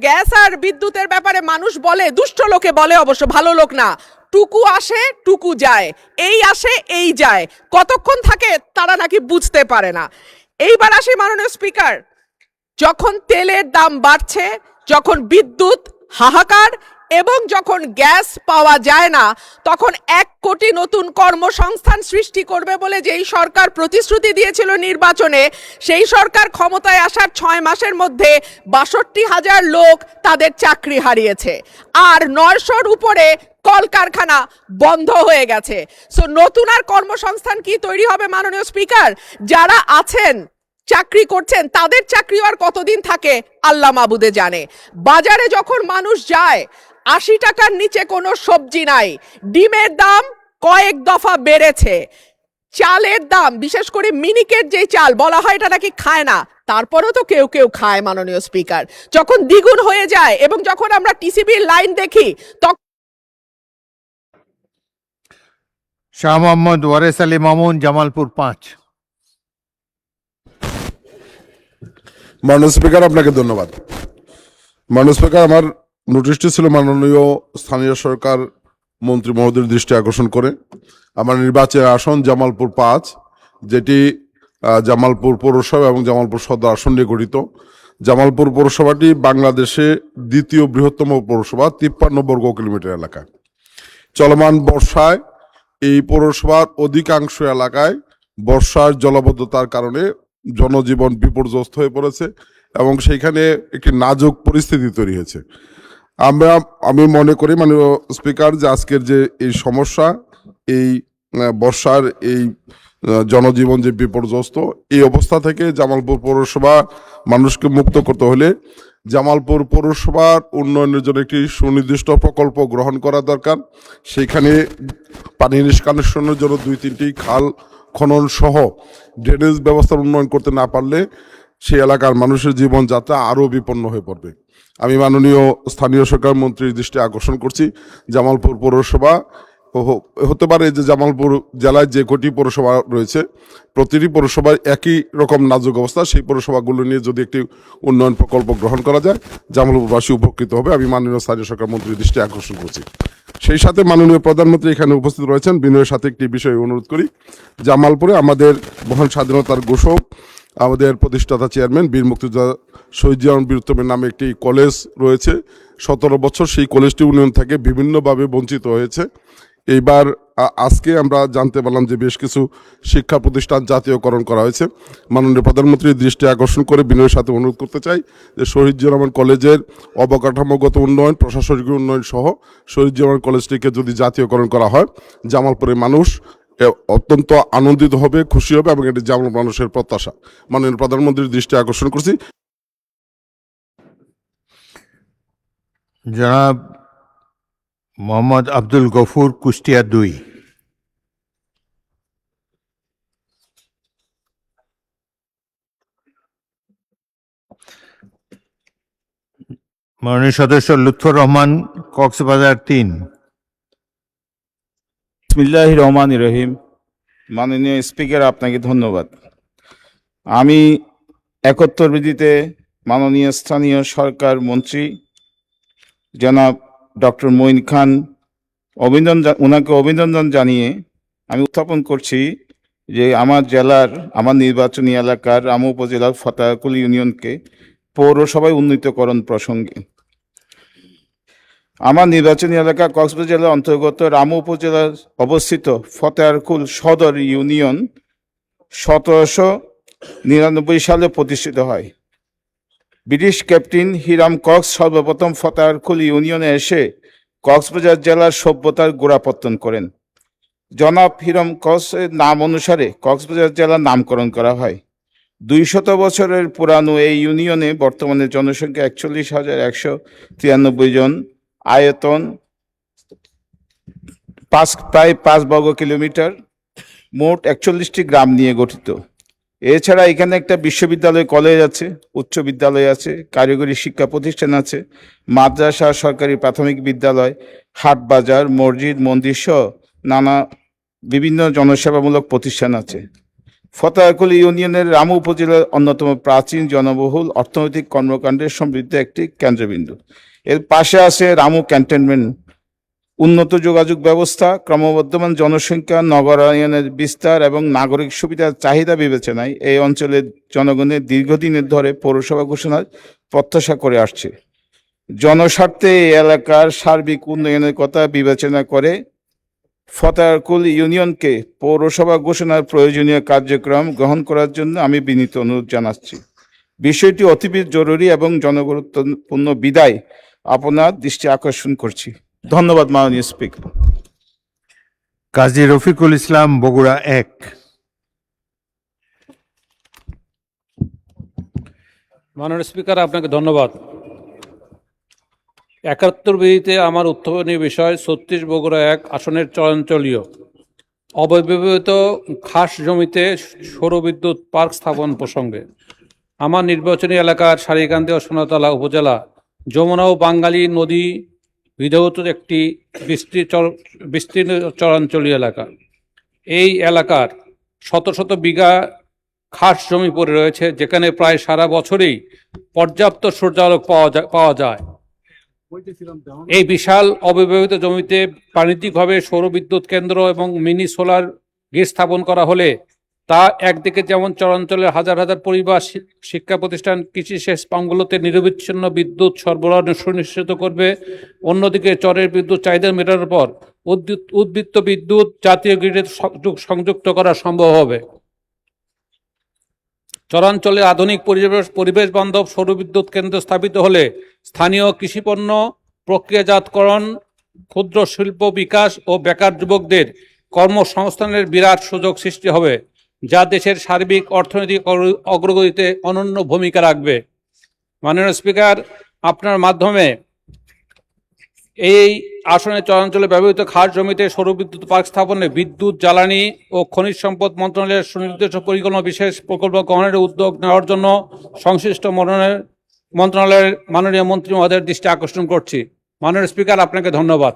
গ্যাস আর বিদ্যুতের ব্যাপারে মানুষ বলে, দুষ্ট লোকে বলে অবশ্য, ভালো লোক না, টুকু আসে টুকু যায়, এই আসে এই যায়, কতক্ষণ থাকে তারা নাকি বুঝতে পারে না। এইবার আসি মাননীয় স্পিকার, যখন তেলের দাম বাড়ছে, যখন বিদ্যুৎ হাহাকার এবং যখন গ্যাস পাওয়া যায় না, তখন 1 কোটি নতুন কর্মসংস্থান সৃষ্টি করবে বলে যেই সরকার প্রতিশ্রুতি দিয়েছিল নির্বাচনে, সেই সরকার ক্ষমতায় আসার 6 মাসের মধ্যে 62,000 লোক তাদের চাকরি হারিয়েছে আর 900-র উপরে কলকারখানা বন্ধ হয়ে গেছে। সো নতুন আর কর্মসংস্থান কি তৈরি হবে মাননীয় স্পিকার? যারা আছেন চাকরি করছেন তাদের চাকরি আর কতদিন থাকে আল্লাহ মাবুদে জানে। বাজারে যখন মানুষ যায় 80 টাকার নিচে কোনো সবজি নাই, ডিমের দাম কয়েক দফা বেড়েছে, চালের দাম, বিশেষ করে মিনিকেট যে চাল বলা হয় এটা নাকি খায় না, তারপরেও তো কেউ কেউ খায় মাননীয় স্পিকার, যখন দ্বিগুণ হয়ে যায় এবং যখন আমরা টিসিবির লাইন দেখি তখন। শাহ মোহাম্মদ ওয়ারেস আলী মামুন, জামালপুর 5। মাননীয় স্পিকার, আপনাকে ধন্যবাদ। মাননীয় স্পিকার, আমার নোটিশটি ছিল মাননীয় স্থানীয় সরকার মন্ত্রী মহোদয়ের দৃষ্টি আকর্ষণ করে আমার নির্বাচনের আসন জামালপুর 5, যেটি জামালপুর পৌরসভা এবং জামালপুর সদর আসন নিয়ে গঠিত। জামালপুর পৌরসভাটি বাংলাদেশে 2য় বৃহত্তম পৌরসভা, 53 বর্গ কিলোমিটার এলাকা। চলমান বর্ষায় এই পৌরসভার অধিকাংশ এলাকায় বর্ষার জলাবদ্ধতার কারণে জনজীবন বিপর্যস্ত হয়ে পড়েছে এবং সেইখানে একটি নাজুক পরিস্থিতি তৈরি হয়েছে। আমি মনে করি মাননীয় স্পিকার যে আজকের যে এই সমস্যা, এই বর্ষার এই জনজীবন যে বিপর্যস্ত, এই অবস্থা থেকে জামালপুর পৌরসভা মানুষকে মুক্ত করতে হলে জামালপুর পৌরসভার উন্নয়নের জন্য একটি সুনির্দিষ্ট প্রকল্প গ্রহণ করা দরকার। সেখানে পানি নিষ্কাশনের জন্য 2-3টি খাল খনন সহ ড্রেনেজ ব্যবস্থার উন্নয়ন করতে না পারলে সেই এলাকার মানুষের জীবনযাত্রা আরও বিপন্ন হয়ে পড়বে। আমি মাননীয় স্থানীয় সরকার মন্ত্রীর দৃষ্টি আকর্ষণ করছি, জামালপুর পৌরসভা হতে পারে যে জামালপুর জেলায় যে কটি পৌরসভা রয়েছে প্রতিটি পৌরসভায় একই রকম নাজুক অবস্থা, সেই পৌরসভাগুলো নিয়ে যদি একটি উন্নয়ন প্রকল্প গ্রহণ করা যায় জামালপুরবাসী উপকৃত হবে। আমি মাননীয় স্থানীয় সরকার মন্ত্রীর দৃষ্টি আকর্ষণ করছি। সেই সাথে মাননীয় প্রধানমন্ত্রী এখানে উপস্থিত রয়েছেন, বিনয়ের সাথে একটি বিষয় অনুরোধ করি। জামালপুরে আমাদের মহান স্বাধীনতার ঘোষক আমাদের প্রতিষ্ঠাতা চেয়ারম্যান বীর মুক্তিযোদ্ধা শহীদ জিয়াউর বীরত্তমের নামে একটি কলেজ রয়েছে। 17 বছর সেই কলেজটি উন্নয়ন থেকে বিভিন্নভাবে বঞ্চিত হয়েছে। এইবার আজকে আমরা জানতে পারলাম যে বেশ কিছু শিক্ষা প্রতিষ্ঠান জাতীয়করণ করা হয়েছে। মাননীয় প্রধানমন্ত্রীর দৃষ্টি আকর্ষণ করে বিনয়ের সাথে অনুরোধ করতে চাই যে শহীদ জিয়াউর রহমান কলেজের অবকাঠামোগত উন্নয়ন, প্রশাসনিক উন্নয়ন সহ শহীদ জিয়াউর রহমান কলেজটিকে যদি জাতীয়করণ করা হয় জামালপুরের মানুষ অত্যন্ত আনন্দিত হবে, খুশি হবে এবং এটি জামালপুর মানুষের প্রত্যাশা। মাননীয় প্রধানমন্ত্রীর দৃষ্টি আকর্ষণ করছি। জনাব মোহাম্মদ আব্দুল গফুর, কুষ্টিয়া 2। মাননীয় সদস্য লুৎফর রহমান, কক্সবাজার 3। বিসমিল্লাহ রহমান রহিম। মাননীয় স্পিকার, আপনাকে ধন্যবাদ। আমি 71 বিধিতে মাননীয় স্থানীয় সরকার মন্ত্রী জনাব ডক্টর মঈন খান ওনাকে অভিনন্দন জানিয়ে আমি উত্থাপন করছি যে আমার নির্বাচনী এলাকার রামু উপজেলার ফতেহাকুল ইউনিয়নকে পৌরসভায় উন্নীতকরণ প্রসঙ্গে। আমার নির্বাচনী এলাকা কক্সবাজার জেলার অন্তর্গত রামু উপজেলার অবস্থিত ফতেহাকুল সদর ইউনিয়ন 1799 সালে প্রতিষ্ঠিত হয়। ব্রিটিশ ক্যাপ্টেন হিরাম কক্স সর্বপ্রথম ফতেহাকুল ইউনিয়নে এসে কক্সবাজার জেলার সভ্যতার গোড়াপত্তন করেন। জনাব হিরাম কক্সের নাম অনুসারে কক্সবাজার জেলার নামকরণ করা হয়। 200 বছরের পুরানো এই ইউনিয়নে বর্তমানে জনসংখ্যা 41,193 জন, আয়তন প্রায় 5 বর্গ কিলোমিটার, মোট 41টি গ্রাম নিয়ে গঠিত। এছাড়া এখানে একটা বিশ্ববিদ্যালয়, কলেজ আছে, উচ্চ বিদ্যালয় আছে, কারিগরি শিক্ষা প্রতিষ্ঠান আছে, মাদ্রাসা, সরকারি প্রাথমিক বিদ্যালয়, হাট বাজার, মসজিদ, মন্দির সহ নানা বিভিন্ন জনসেবামূলক প্রতিষ্ঠান আছে। ফতেহাকুল ইউনিয়নের রামু উপজেলার অন্যতম প্রাচীন, জনবহুল, অর্থনৈতিক কর্মকাণ্ডের সমৃদ্ধ একটি কেন্দ্রবিন্দু। এর পাশে আছে রামু ক্যান্টনমেন্ট। উন্নত যোগাযোগ ব্যবস্থা, ক্রমবর্ধমান জনসংখ্যা, নগরায়নের বিস্তার এবং নাগরিক সুবিধার চাহিদা বিবেচনায় এই অঞ্চলের জনগণের দীর্ঘদিনের ধরে পৌরসভা ঘোষণার প্রত্যাশা করে আসছে। জনস্বার্থে এই এলাকার সার্বিক উন্নয়নের কথা বিবেচনা করে ফতেহাকুল ইউনিয়নকে পৌরসভা ঘোষণার প্রয়োজনীয় কার্যক্রম গ্রহণ করার জন্য আমি বিনীত অনুরোধ জানাচ্ছি। বিষয়টি অতিবিদ জরুরি এবং জনগুরুত্বপূর্ণ বিদায় আপনার দৃষ্টি আকর্ষণ করছি। ধন্যবাদ মাননীয় স্পিকার। কাজী রফিকুল ইসলাম, বগুড়া 1। মাননীয় স্পিকার, আপনাকে ধন্যবাদ। 71 বিধিতে আমার উত্থাপনীয় বিষয় 36 বগুড়া 1 আসনের চরাঞ্চলীয় অব্যবহৃত খাস জমিতে সৌরবিদ্যুৎ পার্ক স্থাপন প্রসঙ্গে। আমার নির্বাচনী এলাকার সারিকান্দি ও সোনাতলা উপজেলা যমুনা ও বাঙালি নদী বিধৌত একটি বিস্তীর্ণ চরাঞ্চলীয় এলাকা। এই এলাকার শত শত বিঘা খাস জমি পড়ে রয়েছে, যেখানে প্রায় সারা বছরেই পর্যাপ্ত সূর্যালোক পাওয়া যায়। এই বিশাল অব্যবহৃত জমিতে বাণিজ্যিকভাবে সৌরবিদ্যুৎ কেন্দ্র এবং মিনি সোলার গেট স্থাপন করা হলে তা একদিকে যেমন চরাঞ্চলের হাজার হাজার পরিবার, শিক্ষা প্রতিষ্ঠান, কৃষি সেচ পাম্পগুলোতে নিরবিচ্ছিন্ন বিদ্যুৎ সরবরাহ সুনিশ্চিত করবে, অন্যদিকে চরের বিদ্যুৎ চাহিদা মেটানোর পর উদ্বৃত্ত বিদ্যুৎ জাতীয় গ্রিডে সংযুক্ত করা সম্ভব হবে। চরাঞ্চলে আধুনিক পরিবেশ বান্ধব সৌরবিদ্যুৎ কেন্দ্র স্থাপিত হলে স্থানীয় কৃষিপণ্য প্রক্রিয়াজাতকরণ, ক্ষুদ্র শিল্প বিকাশ ও বেকার যুবকদের কর্মসংস্থানের বিরাট সুযোগ সৃষ্টি হবে, যা দেশের সার্বিক অর্থনৈতিক অগ্রগতিতে অনন্য ভূমিকা রাখবে। মাননীয় স্পিকার, আপনার মাধ্যমে এই আসনে চরাঞ্চলে ব্যবহৃত খাস জমিতে সৌরবিদ্যুৎ পার্ক স্থাপনে বিদ্যুৎ, জ্বালানি ও খনিজ সম্পদ মন্ত্রণালয়ের সুনির্দিষ্ট পরিকল্পনা বিশেষ প্রকল্প গ্রহণের উদ্যোগ নেওয়ার জন্য সংশ্লিষ্ট মন্ত্রণালয়ের মাননীয় মন্ত্রী মহোদয়ের দৃষ্টি আকর্ষণ করছি। মাননীয় স্পিকার, আপনাকে ধন্যবাদ।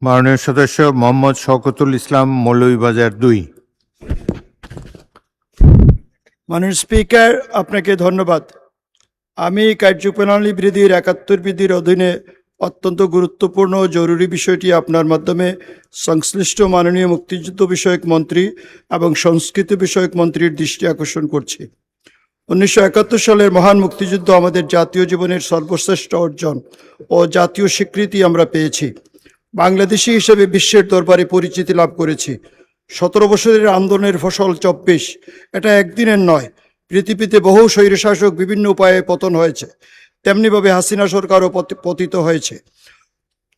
মাননীয় সদস্য মোহাম্মদ শওকতুল ইসলাম, মৌলভীবাজার 2। মাননীয় স্পিকার, আপনাকে ধন্যবাদ। আমি কার্যপ্রণালী বিধির 71 বিধির অধীনে অত্যন্ত গুরুত্বপূর্ণ ও জরুরি বিষয়টি আপনার মাধ্যমে সংশ্লিষ্ট মাননীয় মুক্তিযুদ্ধ বিষয়ক মন্ত্রী এবং সংস্কৃতি বিষয়ক মন্ত্রীর দৃষ্টি আকর্ষণ করছি। 1971 সালের মহান মুক্তিযুদ্ধ আমাদের জাতীয় জীবনের সর্বশ্রেষ্ঠ অর্জন ও জাতীয় স্বীকৃতি আমরা পেয়েছি। বাংলাদেশি হিসেবে বিশ্বের দরবারে পরিচিতি লাভ করেছি। 17 বছরের আন্দোলনের ফসল 24। এটা একদিনের নয়। পৃথিবীতে বহু স্বৈরশাসক বিভিন্ন উপায়ে পতন হয়েছে, তেমনিভাবে হাসিনা সরকারও পতিত হয়েছে।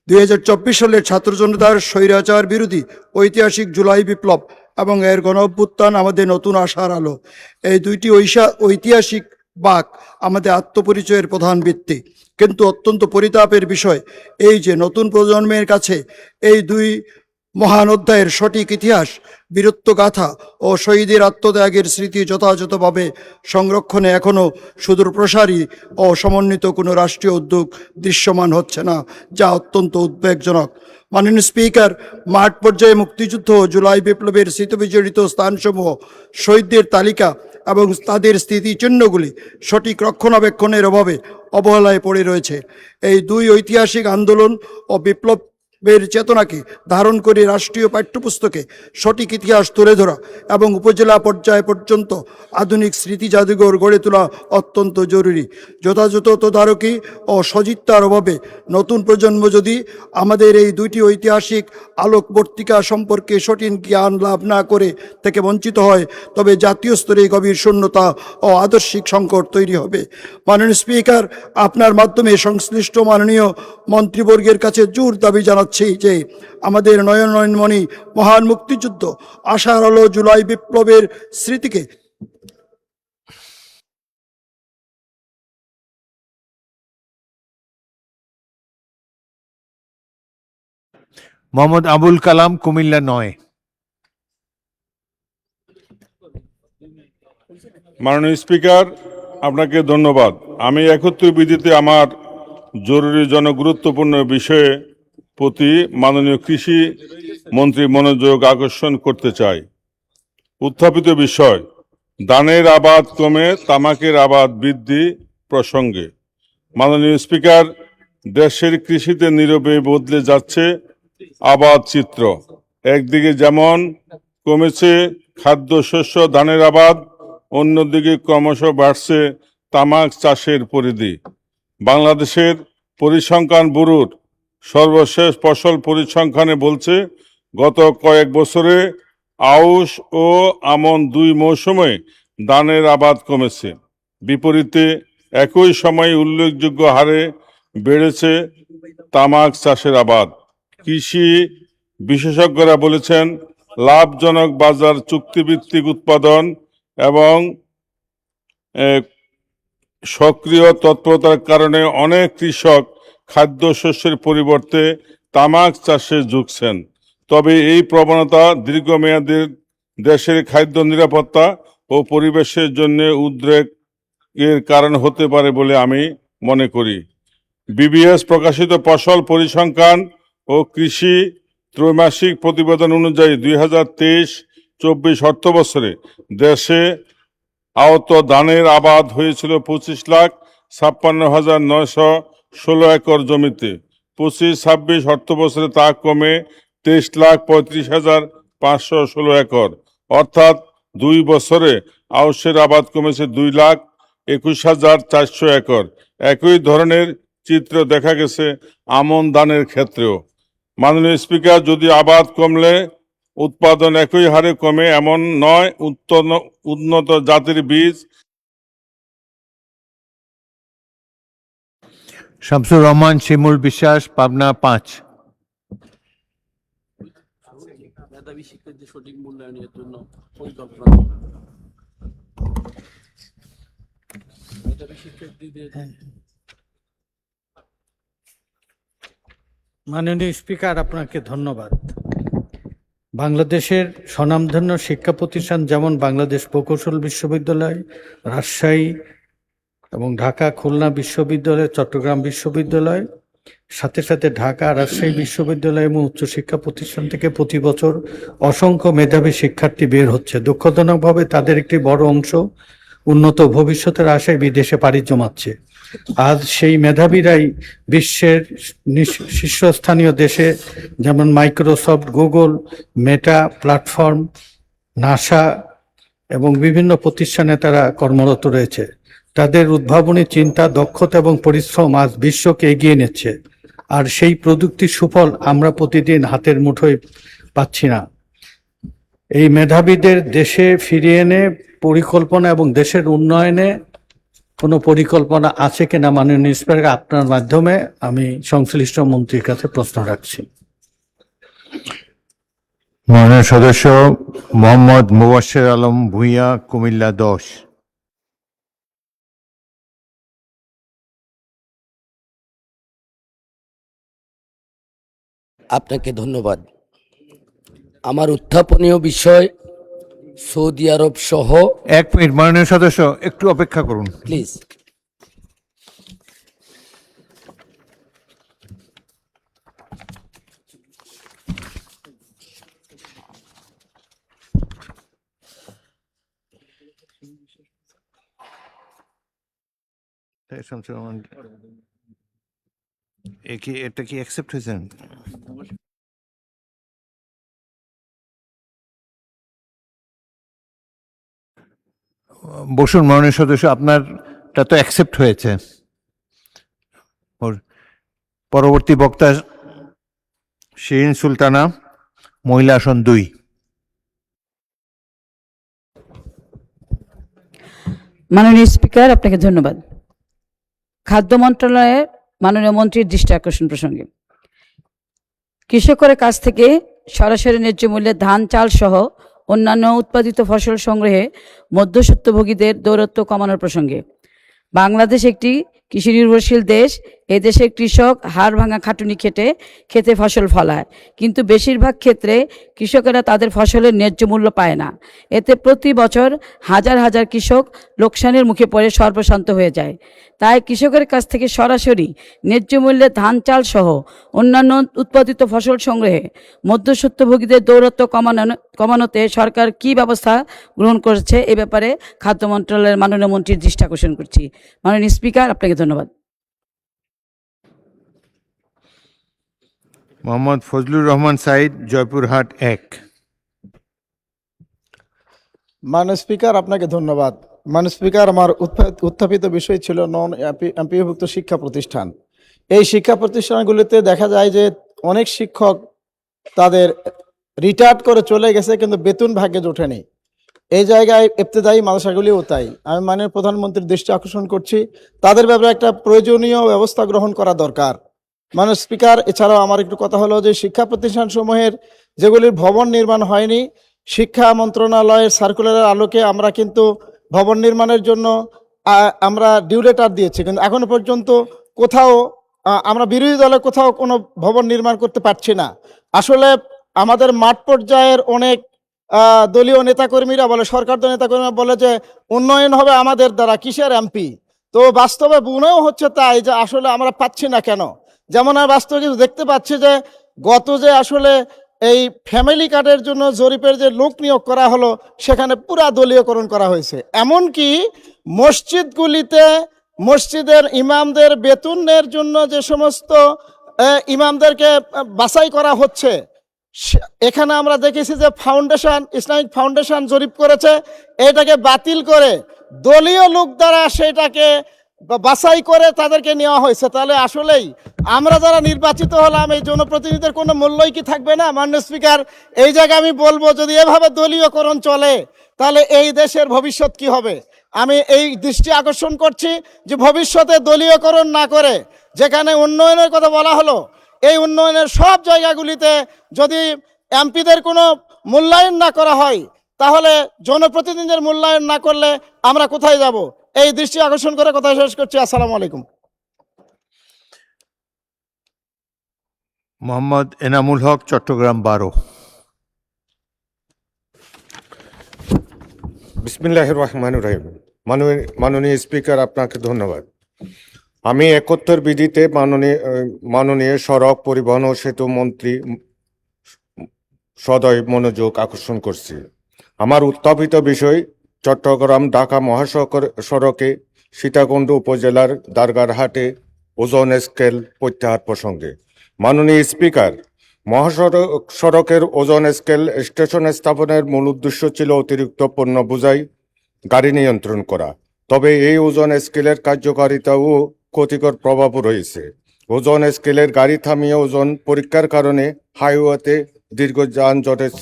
2024 সালের ছাত্র জনতার স্বৈরাচার বিরোধী ঐতিহাসিক জুলাই বিপ্লব এবং এর গণঅভ্যুত্থান আমাদের নতুন আশার আলো। এই দুইটি ঐতিহাসিক বাক আমাদের আত্মপরিচয়ের প্রধান ভিত্তি। কিন্তু অত্যন্ত পরিতাপের বিষয় এই যে নতুন প্রজন্মের কাছে এই দুই মহান অধ্যায়ের সঠিক ইতিহাস, বীরত্বগাথা ও শহীদের আত্মত্যাগের স্মৃতি যথাযথভাবে সংরক্ষণে এখনও সুদূর প্রসারী ও সমন্বিত কোনো রাষ্ট্রীয় উদ্যোগ দৃশ্যমান হচ্ছে না, যা অত্যন্ত উদ্বেগজনক। মাননীয় স্পিকার, মাঠ পর্যায়ে মুক্তিযুদ্ধ ও জুলাই বিপ্লবের স্মৃতিবিজড়িত স্থানসমূহ, শহীদদের তালিকা এবং তাদের স্মৃতিচিহ্নগুলি সঠিক রক্ষণাবেক্ষণের অভাবে অবহেলায় পড়ে রয়েছে। এই দুই ঐতিহাসিক আন্দোলন ও বিপ্লবের চেতনাকে ধারণ করে রাষ্ট্রীয় পাঠ্যপুস্তকে সঠিক ইতিহাস তুলে ধরা এবং উপজেলা পর্যায় পর্যন্ত আধুনিক স্মৃতি জাদুঘর গড়ে তোলা অত্যন্ত জরুরি। যথাযথ তদারকি ও সদিচ্ছার অভাবে নতুন প্রজন্ম যদি আমাদের এই দুইটি ঐতিহাসিক আলোকবর্তিকা সম্পর্কে সঠিক জ্ঞান লাভ না করে থেকে বঞ্চিত হয়, তবে জাতীয় স্তরে গভীর শূন্যতা ও আদর্শিক সংকট তৈরি হবে। মাননীয় স্পিকার, আপনার মাধ্যমে সংশ্লিষ্ট মাননীয় মন্ত্রীবর্গের কাছে জোর দাবি জানাচ্ছি যে আমাদের নয়নমণি মহান মুক্তিযুদ্ধ, আশার আলো জুলাই বিপ্লবের স্মৃতিকে মোহাম্মদ আবুল কালাম, কুমিল্লা ৯। মাননীয় স্পিকার, আপনাকে ধন্যবাদ। আমি ৭১ বিধিতে আমার জরুরি জনগুরুত্বপূর্ণ বিষয়ে প্রতি মাননীয় কৃষি মন্ত্রী মনোযোগ আকর্ষণ করতে চাই। উত্থাপিত বিষয় ধানের আবাদ কমে তামাকের আবাদ বৃদ্ধি প্রসঙ্গে। মাননীয় স্পিকার, দেশের কৃষিতে নীরবে বদলে যাচ্ছে আবাদ চিত্র। একদিকে যেমন কমেছে খাদ্যশস্য ধানের আবাদ, অন্যদিকে ক্রমশ বাড়ছে তামাক চাষের পরিধি। বাংলাদেশের পরিসংখ্যান ব্যুরোর সর্বশেষ ফসল পরিসংখ্যানে বলছে, গত কয়েক বছরে আউশ ও আমন দুই মৌসুমে ধানের আবাদ কমেছে। বিপরীতে একই সময়ে উল্লেখযোগ্য হারে বেড়েছে তামাক চাষের আবাদ। কৃষি বিশেষজ্ঞরা বলেছেন, লাভজনক বাজার, চুক্তিভিত্তিক উৎপাদন এবং সক্রিয় তৎপরতার কারণে অনেক কৃষক খাদ্যশস্যের পরিবর্তে তামাক চাষে ঝুঁকছেন। তবে এই প্রবণতা দীর্ঘমেয়াদে দেশের খাদ্য নিরাপত্তা ও পরিবেশের জন্য উদ্বেগের কারণ হতে পারে বলে আমি মনে করি। বিবিএস প্রকাশিত ফসল পরিসংখ্যান ও কৃষি ত্রৈমাসিক প্রতিবেদন অনুযায়ী 2023-24 অর্থবছরে দেশে আহত ধানের আবাদ হয়েছিল 25,56,916 একর জমিতে। 25-26 অর্থবছরে তা কমে 23,35,516 একর, অর্থাৎ 2 বছরে আউশের আবাদ কমেছে 2,21,400 একর। একই ধরনের চিত্র দেখা গেছে আমন ধানের ক্ষেত্রেও। মাননীয় স্পিকার, যদি আবাদ কমলে উৎপাদন একই হারে কমে এমন নয়। উন্নত জাতের বীজ শামসুর রহমান, শিমুল বিশ্বাস, পাবনা ৫। মাননীয় স্পিকার, আপনাকে ধন্যবাদ। বাংলাদেশের স্বনামধন্য শিক্ষা প্রতিষ্ঠান যেমন বাংলাদেশ প্রকৌশল বিশ্ববিদ্যালয়, রাজশাহী এবং ঢাকা, খুলনা বিশ্ববিদ্যালয়, চট্টগ্রাম বিশ্ববিদ্যালয়, সাথে সাথে ঢাকা, রাজশাহী বিশ্ববিদ্যালয় এবং উচ্চশিক্ষা প্রতিষ্ঠান থেকে প্রতি বছর অসংখ্য মেধাবী শিক্ষার্থী বের হচ্ছে। দুঃখজনকভাবে তাদের একটি বড় অংশ উন্নত ভবিষ্যতের আশায় বিদেশে পাড়ি জমাচ্ছে। আজ সেই মেধাবীরাই বিশ্বের শীর্ষস্থানীয় দেশে যেমন মাইক্রোসফট, গুগল, মেটা প্ল্যাটফর্ম, নাসা এবং বিভিন্ন প্রতিষ্ঠানে তারা কর্মরত রয়েছে। তাদের উদ্ভাবনী চিন্তা, দক্ষতা এবং পরিশ্রম আজ বিশ্বকে এগিয়ে নিচ্ছে। আর সেই প্রযুক্তির সুফল আমরা প্রতিদিন হাতের মুঠোয় পাচ্ছি না। এই মেধাবীদের দেশে ফিরিয়ে এনে পরিকল্পনা এবং দেশের উন্নয়নে কোনো পরিকল্পনা আছে কিনা মাননীয় স্পিকার, আপনার মাধ্যমে আমি সংশ্লিষ্ট মন্ত্রীর কাছে প্রশ্ন রাখছি। মাননীয় সদস্য মোহাম্মদ মুবাশ্বের আলম ভূঁইয়া, কুমিল্লা ১০। আপনাকে ধন্যবাদ। আমার উত্থাপনীয় বিষয় সৌদি আরব সহ 1 মিনিট মাননীয় সদস্য, একটু অপেক্ষা করুন। প্লিজ। এটা কি অ্যাকসেপ্ট হয়েছে? বসুন মাননীয় সদস্য, আপনারটা তো অ্যাকসেপ্ট হয়েছে। পরবর্তী বক্তা শিরিন সুলতানা, মহিলা আসন 2। মাননীয় স্পিকার, আপনাকে ধন্যবাদ। খাদ্য মন্ত্রণালয়ের মাননীয় মন্ত্রীর দৃষ্টি আকর্ষণ প্রসঙ্গে কৃষকের কাছ থেকে সরাসরি ন্যায্য মূল্যে ধান, চাল সহ অন্যান্য উৎপাদিত ফসল সংগ্রহে মধ্যস্বত্বভোগীদের দৌরত্ব কমানোর প্রসঙ্গে বাংলাদেশ একটি কৃষি নির্ভরশীল দেশ। এদেশের কৃষক হাড় ভাঙা খাটুনি খেতে ফসল ফলায়, কিন্তু বেশিরভাগ ক্ষেত্রে কৃষকেরা তাদের ফসলের ন্যায্য মূল্য পায় না। এতে প্রতি বছর হাজার হাজার কৃষক লোকসানের মুখে পড়ে সর্বশান্ত হয়ে যায়। তাই কৃষকের কাছ থেকে সরাসরি ন্যায্য মূল্যে ধান, চাল সহ অন্যান্য উৎপাদিত ফসল সংগ্রহে মধ্যস্বত্বভোগীদের দৌরত্ব কমানোতে সরকার কী ব্যবস্থা গ্রহণ করেছে, এ ব্যাপারে খাদ্য মন্ত্রণালয়ের মাননীয় মন্ত্রীর দৃষ্টি আকর্ষণ করছি। মাননীয় স্পিকার, আপনাকে ধন্যবাদ। মোহাম্মদ ফজলুর রহমান সাইদ, জয়পুরহাট 1। মাননীয় স্পিকার, আপনাকে ধন্যবাদ। মাননীয় স্পিকার, আমার উত্থাপিত বিষয় ছিল নন এমপিওভুক্ত শিক্ষা প্রতিষ্ঠান। এই শিক্ষা প্রতিষ্ঠানগুলিতে দেখা যায় যে অনেক শিক্ষক তাদের রিটায়ার্ড করে চলে গেছে, কিন্তু বেতন ভাগ্যে ওঠেনি। এই জায়গায় ইবতেদায়ী মাদ্রাসাগুলিও তাই। আমি মাননীয় প্রধানমন্ত্রীর দৃষ্টি আকর্ষণ করছি, তাদের ব্যাপারে একটা প্রয়োজনীয় ব্যবস্থা গ্রহণ করা দরকার। মাননীয় স্পিকার, এছাড়াও আমার একটু কথা হলো যে শিক্ষা প্রতিষ্ঠানসমূহের যেগুলির ভবন নির্মাণ হয়নি, শিক্ষা মন্ত্রণালয়ের সার্কুলারের আলোকে আমরা কিন্তু ভবন নির্মাণের জন্য আমরা ডিউ লেটার দিয়েছি, কিন্তু এখনো পর্যন্ত কোথাও আমরা বিরোধী দলে কোথাও কোনো ভবন নির্মাণ করতে পারছি না। আসলে আমাদের মাঠ পর্যায়ের অনেক দলীয় নেতাকর্মীরা বলে, সরকার দলীয় নেতাকর্মীরা বলে যে উন্নয়ন হবে আমাদের দ্বারা, কিসের এমপি। তো বাস্তবে মনেও হচ্ছে তাই যে আসলে আমরা পাচ্ছি না কেন। যেমন আর বাস্তবে কিছু দেখতে পাচ্ছি যে যে আসলে এই ফ্যামিলি কার্ডের জন্য জরিপের যে লোক নিয়োগ করা হলো, সেখানে পুরা দলীয়করণ করা হয়েছে। এমনকি মসজিদগুলিতে মসজিদের ইমামদের বেতনের জন্য যে সমস্ত ইমামদেরকে বাছাই করা হচ্ছে, এখানে আমরা দেখেছি যে ইসলামিক ফাউন্ডেশন জরিপ করেছে, এটাকে বাতিল করে দলীয় লোক দ্বারা সেটাকে বাছাই করে তাদেরকে নেওয়া হয়েছে। তাহলে আসলেই আমরা যারা নির্বাচিত হলাম, এই জনপ্রতিনিধিদের কোনো মূল্যই কি থাকবে না? মাননীয় স্পিকার, এই জায়গায় আমি বলবো, যদি এভাবে দলীয়করণ চলে তাহলে এই দেশের ভবিষ্যৎ কি হবে? আমি এই দৃষ্টি আকর্ষণ করছি যে ভবিষ্যতে দলীয়করণ না করে, যেখানে উন্নয়নের কথা বলা হলো, এই উন্নয়নের সব জায়গাগুলিতে যদি এমপিদের কোনো মূল্যায়ন না করা হয়, তাহলে জনপ্রতিনিধিদের মূল্যায়ন না করলে আমরা কোথায় যাব? এই দৃষ্টি আকর্ষণ করে কথা শেষ করছি। আসসালামু আলাইকুম। মোহাম্মদ এনামুল হক, চট্টগ্রাম 12। বিসমিল্লাহির রহমানির রহিম। মাননীয় স্পিকার, আপনাকে ধন্যবাদ। আমি 71 বিধিতে মাননীয় সড়ক পরিবহন ও সেতু মন্ত্রী সদয় মনোযোগ আকর্ষণ করছি। আমার উত্থাপিত বিষয় চট্টগ্রাম ঢাকা মহাসড়কে সীতাকুণ্ড উপজেলার দারগারহাটে ওজন স্কেল প্রত্যাহার প্রসঙ্গে। মাননীয় স্পিকার, সড়কের ওজন স্কেল স্টেশন স্থাপনের মূল উদ্দেশ্য ছিল অতিরিক্ত পণ্য বোঝাই গাড়ি নিয়ন্ত্রণ করা। তবে এই ওজন স্কেলের কার্যকারিতাও ক্ষতিকর প্রভাবও রয়েছে। ওজন স্কেলের গাড়ি থামিয়ে ওজন পরীক্ষার কারণে হাইওয়েতে দীর্ঘ যানজটের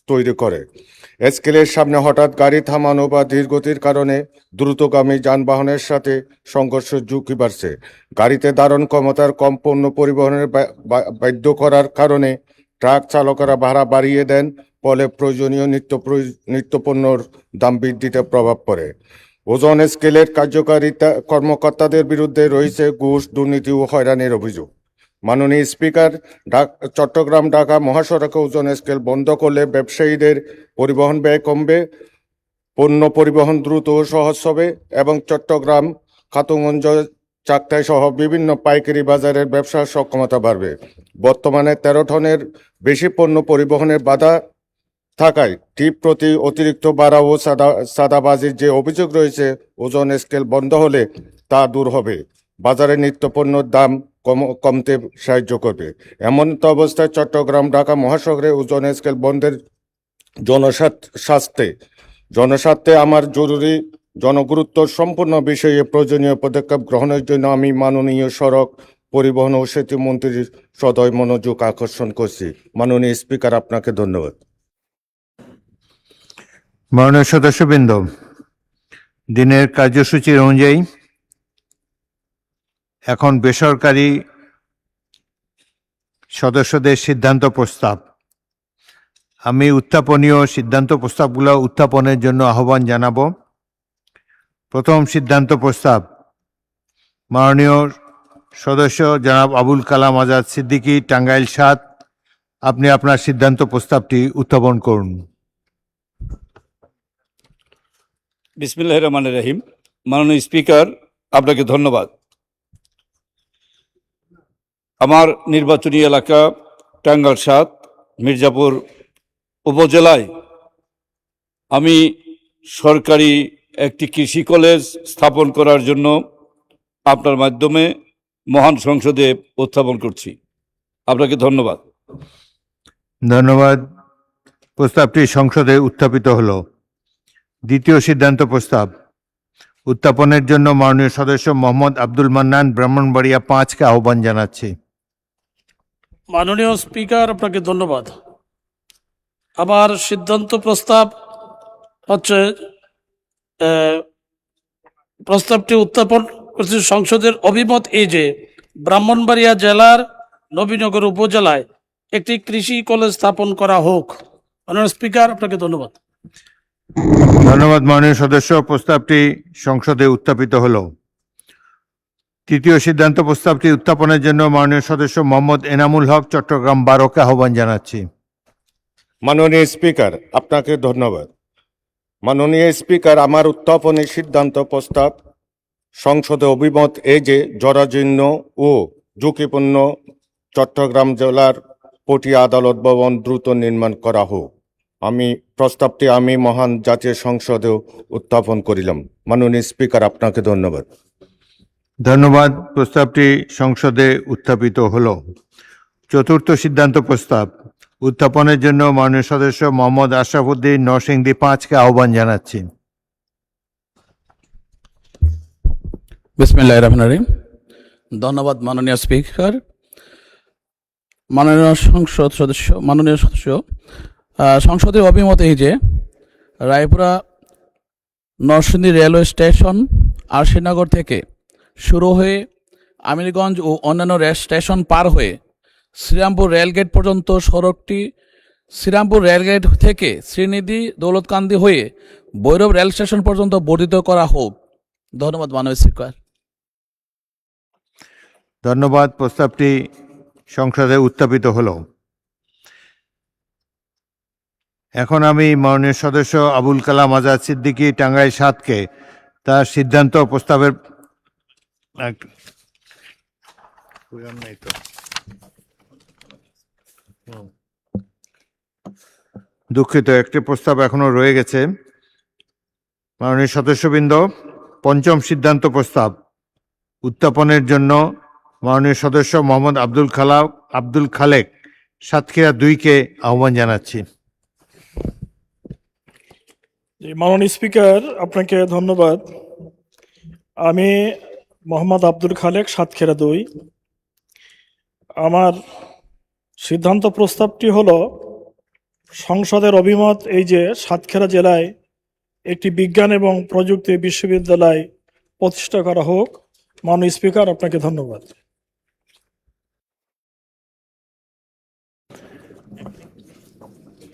তৈরি করে। স্কেলের সামনে হঠাৎ গাড়ি থামানো বা ধীরগতির কারণে দ্রুতগামী যানবাহনের সাথে সংঘর্ষের ঝুঁকি বাড়ছে। গাড়িতে ধারণ ক্ষমতার কম পণ্য পরিবহনের বাধ্য করার কারণে ট্রাক চালকেরা ভাড়া বাড়িয়ে দেন, ফলে প্রয়োজনীয় নিত্যপণ্যর দাম বৃদ্ধিতে প্রভাব পড়ে। ওজন স্কেলের কার্যকারিতা কর্মকর্তাদের বিরুদ্ধে রয়েছে ঘুষ, দুর্নীতি ও হয়রানির অভিযোগ। মাননীয় স্পিকার, চট্টগ্রাম ঢাকা মহাসড়কে ওজন স্কেল বন্ধ করলে ব্যবসায়ীদের পরিবহন ব্যয় কমবে, পণ্য পরিবহন দ্রুত ও সহজ হবে এবং চট্টগ্রাম, খাতুনগঞ্জ, চাকতাই সহ বিভিন্ন পাইকারি বাজারের ব্যবসার সক্ষমতা বাড়বে। বর্তমানে 13 টনের বেশি পণ্য পরিবহনের বাধা থাকায় টিপ প্রতি অতিরিক্ত ভাড়া ও সাদাবাজির যে অভিযোগ রয়েছে, ওজন স্কেল বন্ধ হলে তা দূর হবে। বাজারে নিত্যপণ্যের দাম কমতে সাহায্য করবে। এমন তো অবস্থায় চট্টগ্রাম ঢাকা মহাসড়কে ওজন স্কেল বন্ধের জনস্বার্থে আমার জরুরি জনগুরুত্ব সম্পূর্ণ বিষয়ে প্রয়োজনীয় পদক্ষেপ গ্রহণের জন্য আমি মাননীয় সড়ক পরিবহন ও সেতু মন্ত্রীর সদয় মনোযোগ আকর্ষণ করছি। মাননীয় স্পিকার, আপনাকে ধন্যবাদ। মাননীয় সদস্যবৃন্দ, দিনের কার্যসূচির অনুযায়ী এখন বেসরকারি সদস্যদের সিদ্ধান্ত প্রস্তাব। আমি উত্থাপনীয় সিদ্ধান্ত প্রস্তাবগুলো উত্থাপনের জন্য আহ্বান জানাবো। প্রথম সিদ্ধান্ত প্রস্তাব, মাননীয় সদস্য জনাব আবুল কালাম আজাদ সিদ্দিকী, টাঙ্গাইল ৭। আপনি আপনার সিদ্ধান্ত প্রস্তাবটি উত্থাপন করুন। বিসমিল্লাহির রহমানির রহিম। মাননীয় স্পিকার, আপনাকে ধন্যবাদ। আমার নির্বাচনী এলাকা টাঙ্গাইল ৭ মির্জাপুর উপজেলায় আমি সরকারি একটি কৃষি কলেজ স্থাপন করার জন্য আপনার মাধ্যমে মহান সংসদে উত্থাপন করছি। আপনাকে ধন্যবাদ। ধন্যবাদ। প্রস্তাবটি সংসদে উত্থাপিত হলো। দ্বিতীয় সিদ্ধান্ত প্রস্তাব উত্থাপনের জন্য মাননীয় সদস্য মোহাম্মদ আব্দুল মান্নান, ব্রাহ্মণবাড়িয়া ৫কে আহ্বান জানাচ্ছি। মাননীয় স্পিকার, আপনাকে ধন্যবাদ। আমার সিদ্ধান্ত প্রস্তাব হচ্ছে প্রস্তাবটি উত্থাপন করছে সংসদের অভিমত এই যে ব্রাহ্মণবাড়িয়া জেলার নবীনগর উপজেলায় একটি কৃষি কলেজ স্থাপন করা হোক। মাননীয় স্পিকার, আপনাকে ধন্যবাদ। ধন্যবাদ মাননীয় সদস্য। প্রস্তাবটি সংসদে উত্থাপিত হলো। তৃতীয় সিদ্ধান্ত প্রস্তাবটি উত্থাপনের জন্য মাননীয় সদস্য মোহাম্মদ এনামুল হক, চট্টগ্রাম 12কে আহ্বান জানাচ্ছি। মাননীয় স্পিকার, আপনাকে ধন্যবাদ। মাননীয় স্পিকার, আমার উত্থাপনের সিদ্ধান্ত প্রস্তাব সংসদে অভিমত এই যে জরাজীর্ণ ও ঝুঁকিপূর্ণ চট্টগ্রাম জেলার পটিয়া আদালত ভবন দ্রুত নির্মাণ করা হোক। প্রস্তাবটি আমি মহান জাতীয় সংসদেও উত্থাপন করিলাম। মাননীয় স্পিকার, আপনাকে ধন্যবাদ। ধন্যবাদ। প্রস্তাবটি সংসদে উত্থাপিত হলো। চতুর্থ সিদ্ধান্ত প্রস্তাব উত্থাপনের জন্য মাননীয় সদস্য মোহাম্মদ আশরাফুদ্দিন, নরসিংদী 5কে আহ্বান জানাচ্ছি। বিসমিল্লাহির রহমানির রহিম। ধন্যবাদ মাননীয় স্পিকার। মাননীয় সদস্য সংসদের অভিমত এই যে রায়পুরা নরসিংদী রেলওয়ে স্টেশন আরশিনগর থেকে শুরু হয়ে আমিরগঞ্জ ও অন্যান্য রেল স্টেশন পার হয়ে শ্রীরামপুর রেলগেট পর্যন্ত সড়কটি শ্রীরামপুর রেলগেট থেকে শ্রীনিধি দৌলতকান্দি হয়ে ভৈরব রেল স্টেশন পর্যন্ত বর্ধিত করা হোক। ধন্যবাদ মাননীয় স্পিকার। ধন্যবাদ। প্রস্তাবটি সংসদে উত্থাপিত হলো। এখন আমি মাননীয় সদস্য আবুল কালাম আজাদ সিদ্দিকী, টাঙ্গাইল ৭কে তার সিদ্ধান্ত প্রস্তাবের দুঃখিত, একটি প্রস্তাব এখনো রয়ে গেছে। মাননীয় সদস্যবৃন্দ, পঞ্চম সিদ্ধান্ত প্রস্তাব উত্থাপনের জন্য মাননীয় সদস্য মোহাম্মদ আব্দুল খালেক, সাতক্ষীরা 2কে আহ্বান জানাচ্ছি। মাননীয় স্পিকার, আপনাকে ধন্যবাদ। আমি মোহাম্মদ আব্দুল খালেক, সাতক্ষীরা 2। আমার সিদ্ধান্ত প্রস্তাবটি হলো সংসদের অভিমত এই যে সাতক্ষীরা জেলায় একটি বিজ্ঞান এবং প্রযুক্তি বিশ্ববিদ্যালয় প্রতিষ্ঠা করা হোক। মাননীয় স্পিকার, আপনাকে ধন্যবাদ।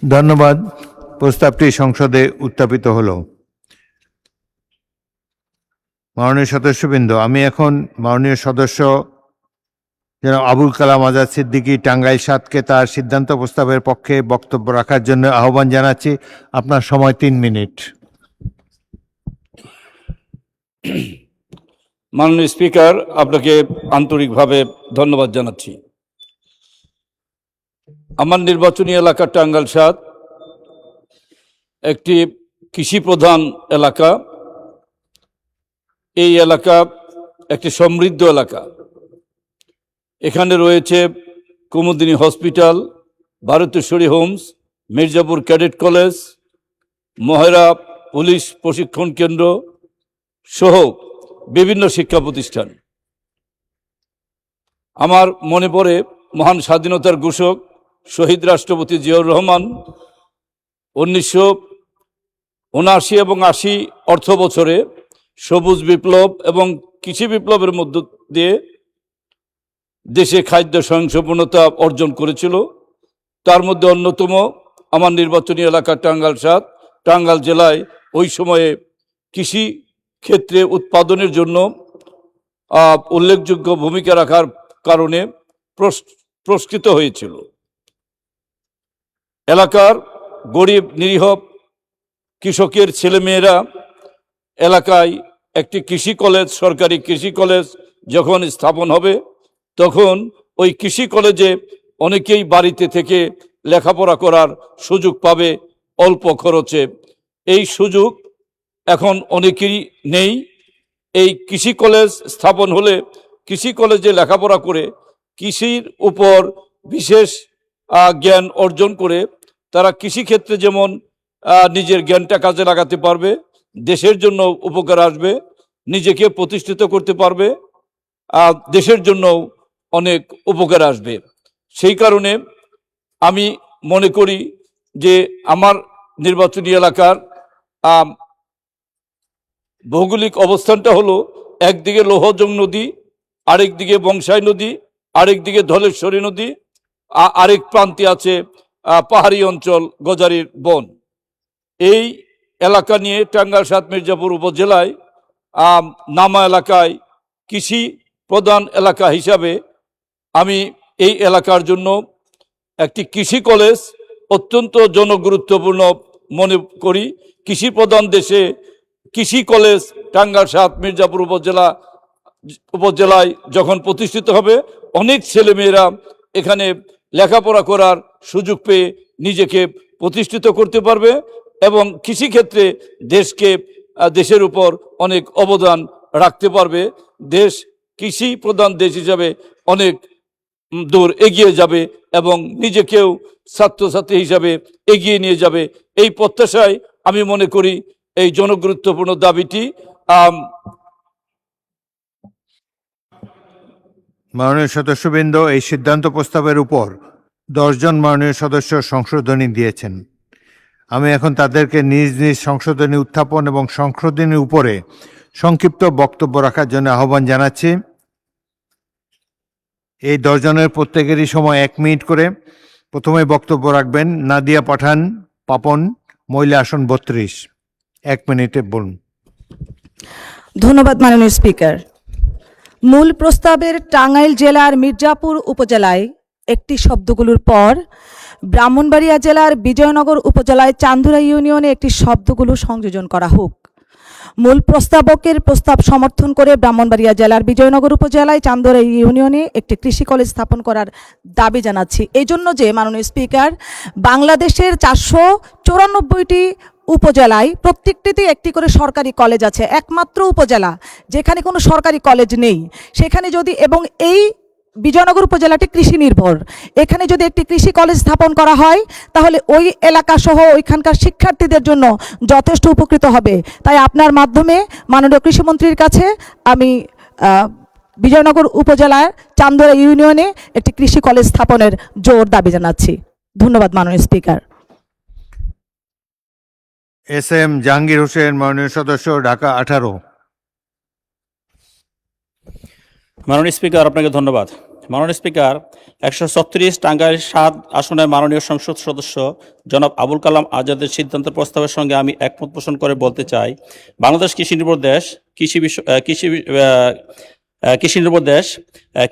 ধন্যবাদ। প্রস্তাবটি সংসদে উত্থাপিত হলো। মাননীয় সদস্যবৃন্দ, আমি এখন মাননীয় সদস্য জনাব আবুল কালাম আজাদ সিদ্দিকী টাঙ্গাইল ৭কে তার সিদ্ধান্ত প্রস্তাবের পক্ষে বক্তব্য রাখার জন্য আহ্বান জানাচ্ছি। আপনার সময় 3 মিনিট। মাননীয় স্পিকার, আপনাকে আন্তরিকভাবে ধন্যবাদ জানাচ্ছি। আমার নির্বাচনী এলাকা টাঙ্গাইল ৭ একটি কৃষি প্রধান এলাকা। এই এলাকা একটি সমৃদ্ধ এলাকা। এখানে রয়েছে Kumudini hospital, Bharateshwari Homes, Mirzapur cadet college, Mohera police প্রশিক্ষণ কেন্দ্র সহ বিভিন্ন শিক্ষা প্রতিষ্ঠান। আমার মনে পড়ে মহান স্বাধীনতার ঘোষক শহীদ রাষ্ট্রপতি জিয়াউর রহমান 1979 এবং 80 অর্থ বছরে সবুজ বিপ্লব এবং কৃষি বিপ্লবের মধ্য দিয়ে দেশে খাদ্য স্বয়ংসম্পূর্ণতা অর্জন করেছিল। তার মধ্যে অন্যতম আমার নির্বাচনী এলাকা টাঙ্গাইল ৭। টাঙ্গাইল জেলায় ওই সময়ে কৃষি ক্ষেত্রে উৎপাদনের জন্য উল্লেখযোগ্য ভূমিকা রাখার কারণে পুরস্কৃত হয়েছিল। এলাকার গরিব নিরীহ কৃষকের ছেলেমেয়েরা এলাকায় একটি কৃষি কলেজ, সরকারি কৃষি কলেজ যখন স্থাপন হবে, তখন ওই কৃষি কলেজে অনেকেই বাড়িতে থেকে লেখাপড়া করার সুযোগ পাবে অল্প খরচে। এই সুযোগ এখন অনেকেরই নেই। এই কৃষি কলেজ স্থাপন হলে কৃষি কলেজে লেখাপড়া করে কৃষির উপর বিশেষ জ্ঞান অর্জন করে তারা কৃষিক্ষেত্রে যেমন নিজের জ্ঞানটা কাজে লাগাতে পারবে, দেশের জন্য উপকার আসবে, নিজেকে প্রতিষ্ঠিত করতে পারবে, দেশের জন্য অনেক উপকার আসবে। সেই কারণে আমি মনে করি যে আমার নির্বাচনী এলাকার ভৌগোলিক অবস্থানটা হলো একদিকে লৌহজং নদী, আরেক দিকে বংশাই নদী, আরেক দিকে ধলেশ্বরী নদী, আরেক প্রান্তে আছে পাহাড়ি অঞ্চল গজারির বন। এই এলাকা নিয়ে টাঙ্গাইল ৭ মির্জাপুর উপজেলায় নামা এলাকায় কৃষি প্রধান এলাকা হিসাবে আমি এই এলাকার জন্য একটি কৃষি কলেজ অত্যন্ত জনগুরুত্বপূর্ণ মনে করি। কৃষি প্রধান দেশে কৃষি কলেজ টাঙ্গাইল ৭ মির্জাপুর উপজেলায় যখন প্রতিষ্ঠিত হবে, অনেক ছেলেমেয়েরা এখানে লেখাপড়া করার সুযোগ পেয়ে নিজেকে প্রতিষ্ঠিত করতে পারবে এবং কৃষিক্ষেত্রে দেশের উপর অনেক অবদান রাখতে পারবে। দেশ কৃষি প্রধান দেশ হিসাবে অনেক দূর এগিয়ে যাবে এবং নিজেকেও ছাত্রছাত্রী হিসাবে এগিয়ে নিয়ে যাবে। এই প্রত্যাশায় আমি মনে করি এই জনগুরুত্বপূর্ণ দাবিটি মাননীয় সদস্যবৃন্দ, এই সিদ্ধান্ত প্রস্তাবের উপর 10 জন মাননীয় সদস্য সংশোধনী দিয়েছেন। আমি এখন তাদেরকে নিজ নিজ সংশোধনী উত্থাপন এবং সংশোধনীর উপরে সংক্ষিপ্ত বক্তব্য রাখার জন্য আহ্বান জানাচ্ছি। এই 10 জনের প্রত্যেকেরই সময় 1 মিনিট করে। প্রথমে বক্তব্য রাখবেন নাদিয়া পাঠান পাপন, মহিলা আসন 32। 1 মিনিটে বলুন। ধন্যবাদ মাননীয় স্পিকার। মূল প্রস্তাবের টাঙ্গাইল জেলার মির্জাপুর উপজেলায় একটি শব্দগুলোর পর ব্রাহ্মণবাড়িয়া জেলার বিজয়নগর উপজেলায় চান্দুরা ইউনিয়নে একটি শব্দগুলো সংযোজন করা হোক। মূল প্রস্তাবকের প্রস্তাব সমর্থন করে ব্রাহ্মণবাড়িয়া জেলার বিজয়নগর উপজেলায় চান্দুরা ইউনিয়নে একটি কৃষি কলেজ স্থাপন করার দাবি জানাচ্ছি। এই জন্য যে মাননীয় স্পিকার, বাংলাদেশের 494টি উপজেলায় প্রত্যেকটিতে একটি করে সরকারি কলেজ আছে। একমাত্র উপজেলা যেখানে কোনো সরকারি কলেজ নেই, সেখানে যদি, এবং এই বিজয়নগর উপজেলাটি কৃষি নির্ভর, এখানে যদি একটি কৃষি কলেজ স্থাপন করা হয় তাহলে ওই এলাকা সহ ওইখানকার শিক্ষার্থীদের জন্য যথেষ্ট উপকৃত হবে। তাই আপনার মাধ্যমে মাননীয় কৃষিমন্ত্রীর কাছে আমি বিজয়নগর উপজেলার চান্দুরা ইউনিয়নে একটি কৃষি কলেজ স্থাপনের জোর দাবি জানাচ্ছি। ধন্যবাদ মাননীয় স্পিকার। SM জাহাঙ্গীর হোসেন, মাননীয় সদস্য, ঢাকা 18। মাননীয় স্পিকার, আপনাকে ধন্যবাদ। মাননীয় স্পিকার, 136 টাঙ্গাইল 7 আসনের মাননীয় সংসদ সদস্য জনাব আবুল কালাম আজাদের সিদ্ধান্ত প্রস্তাবের সঙ্গে আমি একমত পোষণ করে বলতে চাই, বাংলাদেশ কৃষি নির্ভর দেশ। কৃষি নির্ভর দেশ।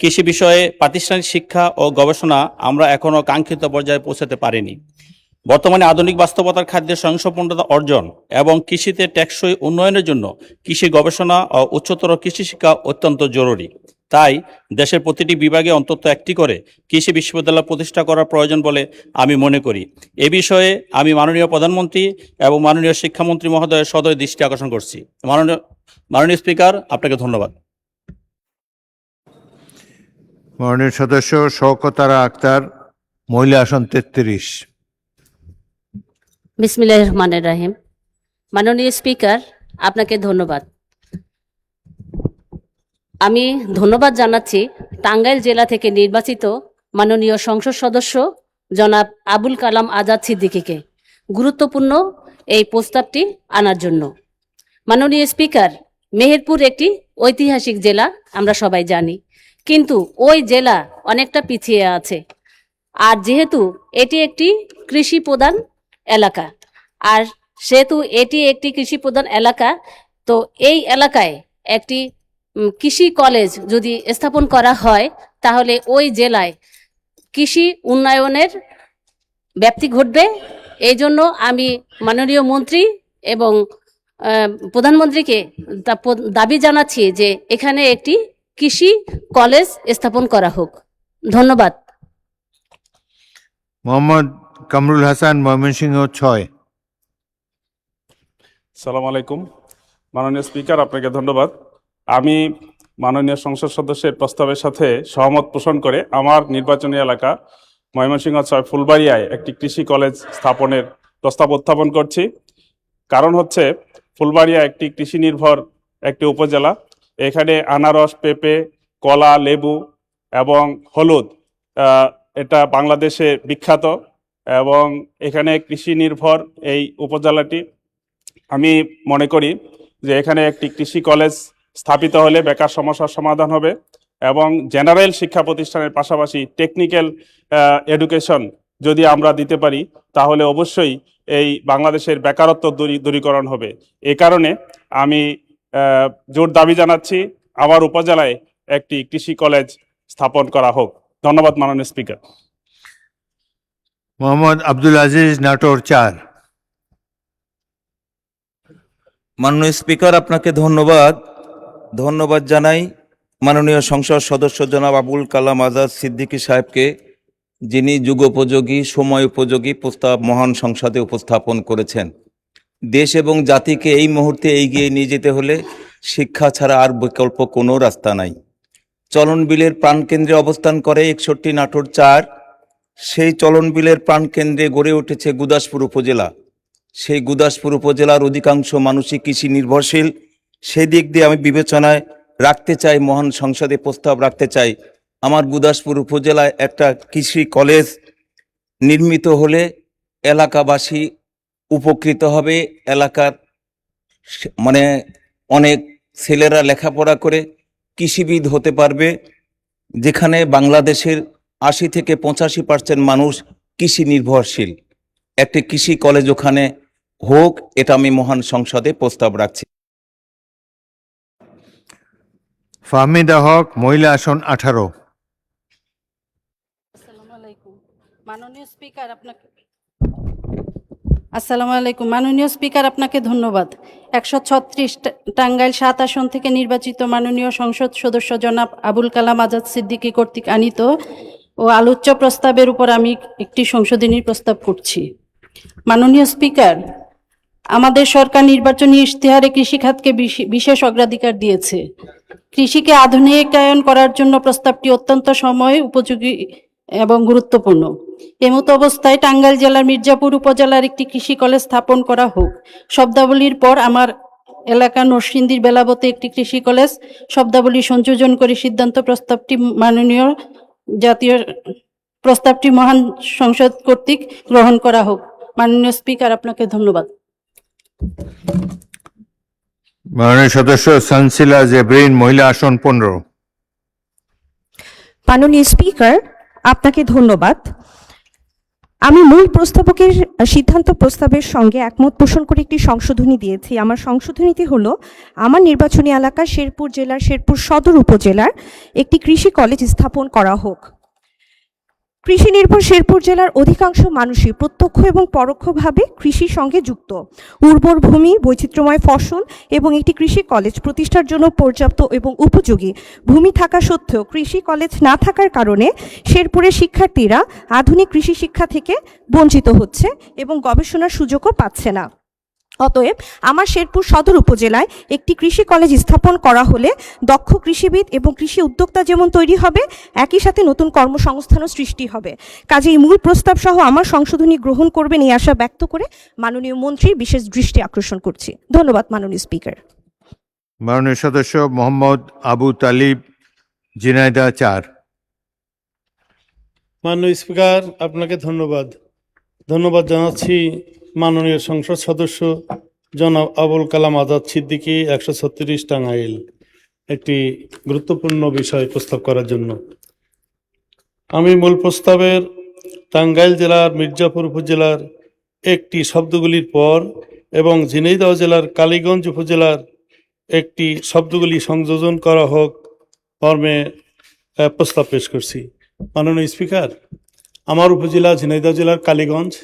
কৃষি বিষয়ে প্রাতিষ্ঠানিক শিক্ষা ও গবেষণা আমরা এখনো কাঙ্ক্ষিত পর্যায়ে পৌঁছাতে পারিনি। বর্তমানে আধুনিক বাস্তবতার খাদ্যের স্বয়ংসম্পূর্ণতা অর্জন এবং কৃষিতে টেকসই উন্নয়নের জন্য কৃষি গবেষণা ও উচ্চতর কৃষি শিক্ষা অত্যন্ত জরুরি। তাই দেশের প্রতিটি বিভাগে অন্তত একটি করে কৃষি বিশ্ববিদ্যালয় প্রতিষ্ঠা করার প্রয়োজন বলে আমি মনে করি। এ বিষয়ে আমি মাননীয় প্রধানমন্ত্রী এবং মাননীয় শিক্ষামন্ত্রী মহোদয়ের সদয় দৃষ্টি আকর্ষণ করছি। মাননীয় স্পিকার, আপনাকে ধন্যবাদ। মাননীয় সদস্য শওকত আরা আক্তার, মহিলা আসন 33। বিসমিল্লাহির রহমানির রহিম। মাননীয় স্পিকার, আপনাকে ধন্যবাদ। আমি ধন্যবাদ জানাচ্ছি টাঙ্গাইল জেলা থেকে নির্বাচিত মাননীয় সংসদ সদস্য জনাব আবুল কালাম আজাদ সিদ্দিকীকে গুরুত্বপূর্ণ এই প্রস্তাবটি আনার জন্য। মাননীয় স্পিকার, মেহেরপুর একটি ঐতিহাসিক জেলা, আমরা সবাই জানি, কিন্তু ওই জেলা অনেকটা পিছিয়ে আছে। আর যেহেতু এটি একটি কৃষি প্রধান এলাকা, আর সেহেতু এটি একটি কৃষি প্রধান এলাকা, তো এই এলাকায় একটি কৃষি কলেজ যদি স্থাপন করা হয় তাহলে ওই জেলায় কৃষি উন্নয়নের ব্যাপ্তি ঘটবে। এই জন্য আমি মাননীয় মন্ত্রী এবং প্রধানমন্ত্রীকে দাবি জানাচ্ছি যে এখানে একটি কৃষি কলেজ স্থাপন করা হোক। ধন্যবাদ। মোহাম্মদ কামরুল হাসান, ময়মনসিংহ 6। সালাম আলাইকুম। মাননীয় স্পিকার, আপনাকে ধন্যবাদ। আমি মাননীয় সংসদ সদস্যের প্রস্তাবের সাথে সহমত পোষণ করে আমার নির্বাচনী এলাকা ময়মনসিংহ 6 ফুলবাড়িয়ায় একটি কৃষি কলেজ স্থাপনের প্রস্তাব উত্থাপন করছি। কারণ হচ্ছে ফুলবাড়িয়া একটি কৃষি নির্ভর একটি উপজেলা। এখানে আনারস, পেঁপে, কলা, লেবু এবং হলুদ এটা বাংলাদেশে বিখ্যাত এবং এখানে কৃষি নির্ভর এই উপজেলাটি। আমি মনে করি যে এখানে একটি কৃষি কলেজ স্থাপিত হলে বেকার সমস্যার সমাধান হবে এবং জেনারেল শিক্ষা প্রতিষ্ঠানের পাশাপাশি টেকনিক্যাল এডুকেশন যদি আমরা দিতে পারি তাহলে অবশ্যই এই বাংলাদেশের বেকারত্ব দূরীকরণ হবে। এ কারণে আমি জোর দাবি জানাচ্ছি আমার উপজেলায় একটি কৃষি কলেজ স্থাপন করা হোক। ধন্যবাদ মাননীয় স্পিকার। মোহাম্মদ আব্দুল আজিজ, নাটোর 4। মাননীয় স্পিকার, আপনাকে ধন্যবাদ জানাই মাননীয় সংসদ সদস্য জনাব আবুল কালাম আজাদ সিদ্দিকী সাহেবকে, যিনি যুগোপযোগী, সময় উপযোগী প্রস্তাব মহান সংসদে উপস্থাপন করেছেন। দেশ এবং জাতিকে এই মুহূর্তে এগিয়ে নিয়ে যেতে হলে শিক্ষা ছাড়া আর বিকল্প কোনো রাস্তা নাই। চলন বিলের প্রাণকেন্দ্রে অবস্থান করে 61 নাটোর 4। সেই চলন বিলের প্রাণকেন্দ্রে গড়ে উঠেছে গুদাসপুর উপজেলা। সেই গুদাসপুর উপজেলার অধিকাংশ মানুষই কৃষি নির্ভরশীল। সেই দিক দিয়ে আমি বিবেচনায় রাখতে চাই, মহান সংসদে প্রস্তাব রাখতে চাই, আমার গুদাসপুর উপজেলায় একটা কৃষি কলেজ নির্মিত হলে এলাকাবাসী উপকৃত হবে। এলাকার অনেক ছেলেরা লেখাপড়া করে কৃষিবিদ হতে পারবে, যেখানে বাংলাদেশের 80 থেকে 85% মানুষ কৃষি নির্ভরশীল। একটি কৃষি কলেজ ওখানে হোক, এটা আমি মহান সংসদে প্রস্তাব রাখছি। ফাহমিদা হক, মহিলা আসন 18। মাননীয় স্পিকার, আসসালামু আলাইকুম। মাননীয় স্পিকার, আপনাকে ধন্যবাদ। 136 টাঙ্গাইল 7 আসন থেকে নির্বাচিত মাননীয় সংসদ সদস্য জনাব আবুল কালাম আজাদ সিদ্দিকী কর্তৃক আনিত ও আলোচ্য প্রস্তাবের উপর আমি একটি সংশোধনী প্রস্তাব করছি। মাননীয় স্পিকার, আমাদের সরকার নির্বাচনী ইশতেহারে কৃষিখাতকে বিশেষ অগ্রাধিকার দিয়েছে। কৃষিকে আধুনিকায়ন করার জন্য প্রস্তাবটি অত্যন্ত সময় উপযোগী এবং গুরুত্বপূর্ণ। এমতো অবস্থায় টাঙ্গাইল জেলার মির্জাপুর উপজেলার একটি কৃষি কলেজ স্থাপন করা হোক। শব্দাবলীর পর আমার এলাকা নরসিংদীর বেলাবতে একটি কৃষি কলেজ শব্দাবলী সংযোজন করে সিদ্ধান্ত প্রস্তাবটি মহান সংসদ কর্তৃক গ্রহণ করা হোক। মাননীয় স্পিকার, আপনাকে ধন্যবাদ। মাননীয় সদস্য সানসিলা জেবরিন, মহিলা আসন 15। মাননীয় স্পিকার, আপনাকে ধন্যবাদ। আমি মূল প্রস্তাবকের সিদ্ধান্ত প্রস্তাবের সঙ্গে একমত পোষণ করে একটি সংশোধনী দিয়েছি। আমার সংশোধনীটি হলো, আমার নির্বাচনী এলাকা শেরপুর জেলার শেরপুর সদর উপজেলার একটি কৃষি কলেজ স্থাপন করা হোক। কৃষি নির্ভর শেরপুর জেলার অধিকাংশ মানুষই প্রত্যক্ষ এবং পরোক্ষভাবে কৃষির সঙ্গে যুক্ত। উর্বর ভূমি, বৈচিত্র্যময় ফসল এবং একটি কৃষি কলেজ প্রতিষ্ঠার জন্য পর্যাপ্ত এবং উপযোগী ভূমি থাকা সত্ত্বেও কৃষি কলেজ না থাকার কারণে শেরপুরের শিক্ষার্থীরা আধুনিক কৃষি শিক্ষা থেকে বঞ্চিত হচ্ছে এবং গবেষণার সুযোগও পাচ্ছে না। অতএব আমার শেরপুর সদর উপজেলায় একটি কৃষি কলেজ স্থাপন করা হলে দক্ষ কৃষিবিদ এবং কৃষি উদ্যোক্তা যেমন তৈরি হবে, একই সাথে নতুন কর্মসংস্থানও সৃষ্টি হবে। কাজেই মূল প্রস্তাব সহ আমার সংশোধনী গ্রহণ করবেন এই আশা ব্যক্ত করে মাননীয় মন্ত্রীর বিশেষ দৃষ্টি আকর্ষণ করছি। ধন্যবাদ মাননীয় স্পিকার। মাননীয় সদস্য মোহাম্মদ আবু তালিব, ঝিনাইদহ 4। মাননীয় স্পিকার, আপনাকে ধন্যবাদ জানাচ্ছি মাননীয় সংসদ সদস্য জনাব আবুল কালাম আজাদ সিদ্দিকী 136 টাঙ্গাইল একটি গুরুত্বপূর্ণ বিষয় প্রস্তাব করার জন্য। আমি মূল প্রস্তাবের টাঙ্গাইল জেলার মির্জাপুর উপজেলার একটি শব্দগুলির পর এবং ঝিনাইদহ জেলার কালীগঞ্জ উপজেলার একটি শব্দগুলি সংযোজন করা হোক মর্মে প্রস্তাব পেশ করছি। মাননীয় স্পিকার, আমার উপজেলা ঝিনাইদহ জেলার কালীগঞ্জ,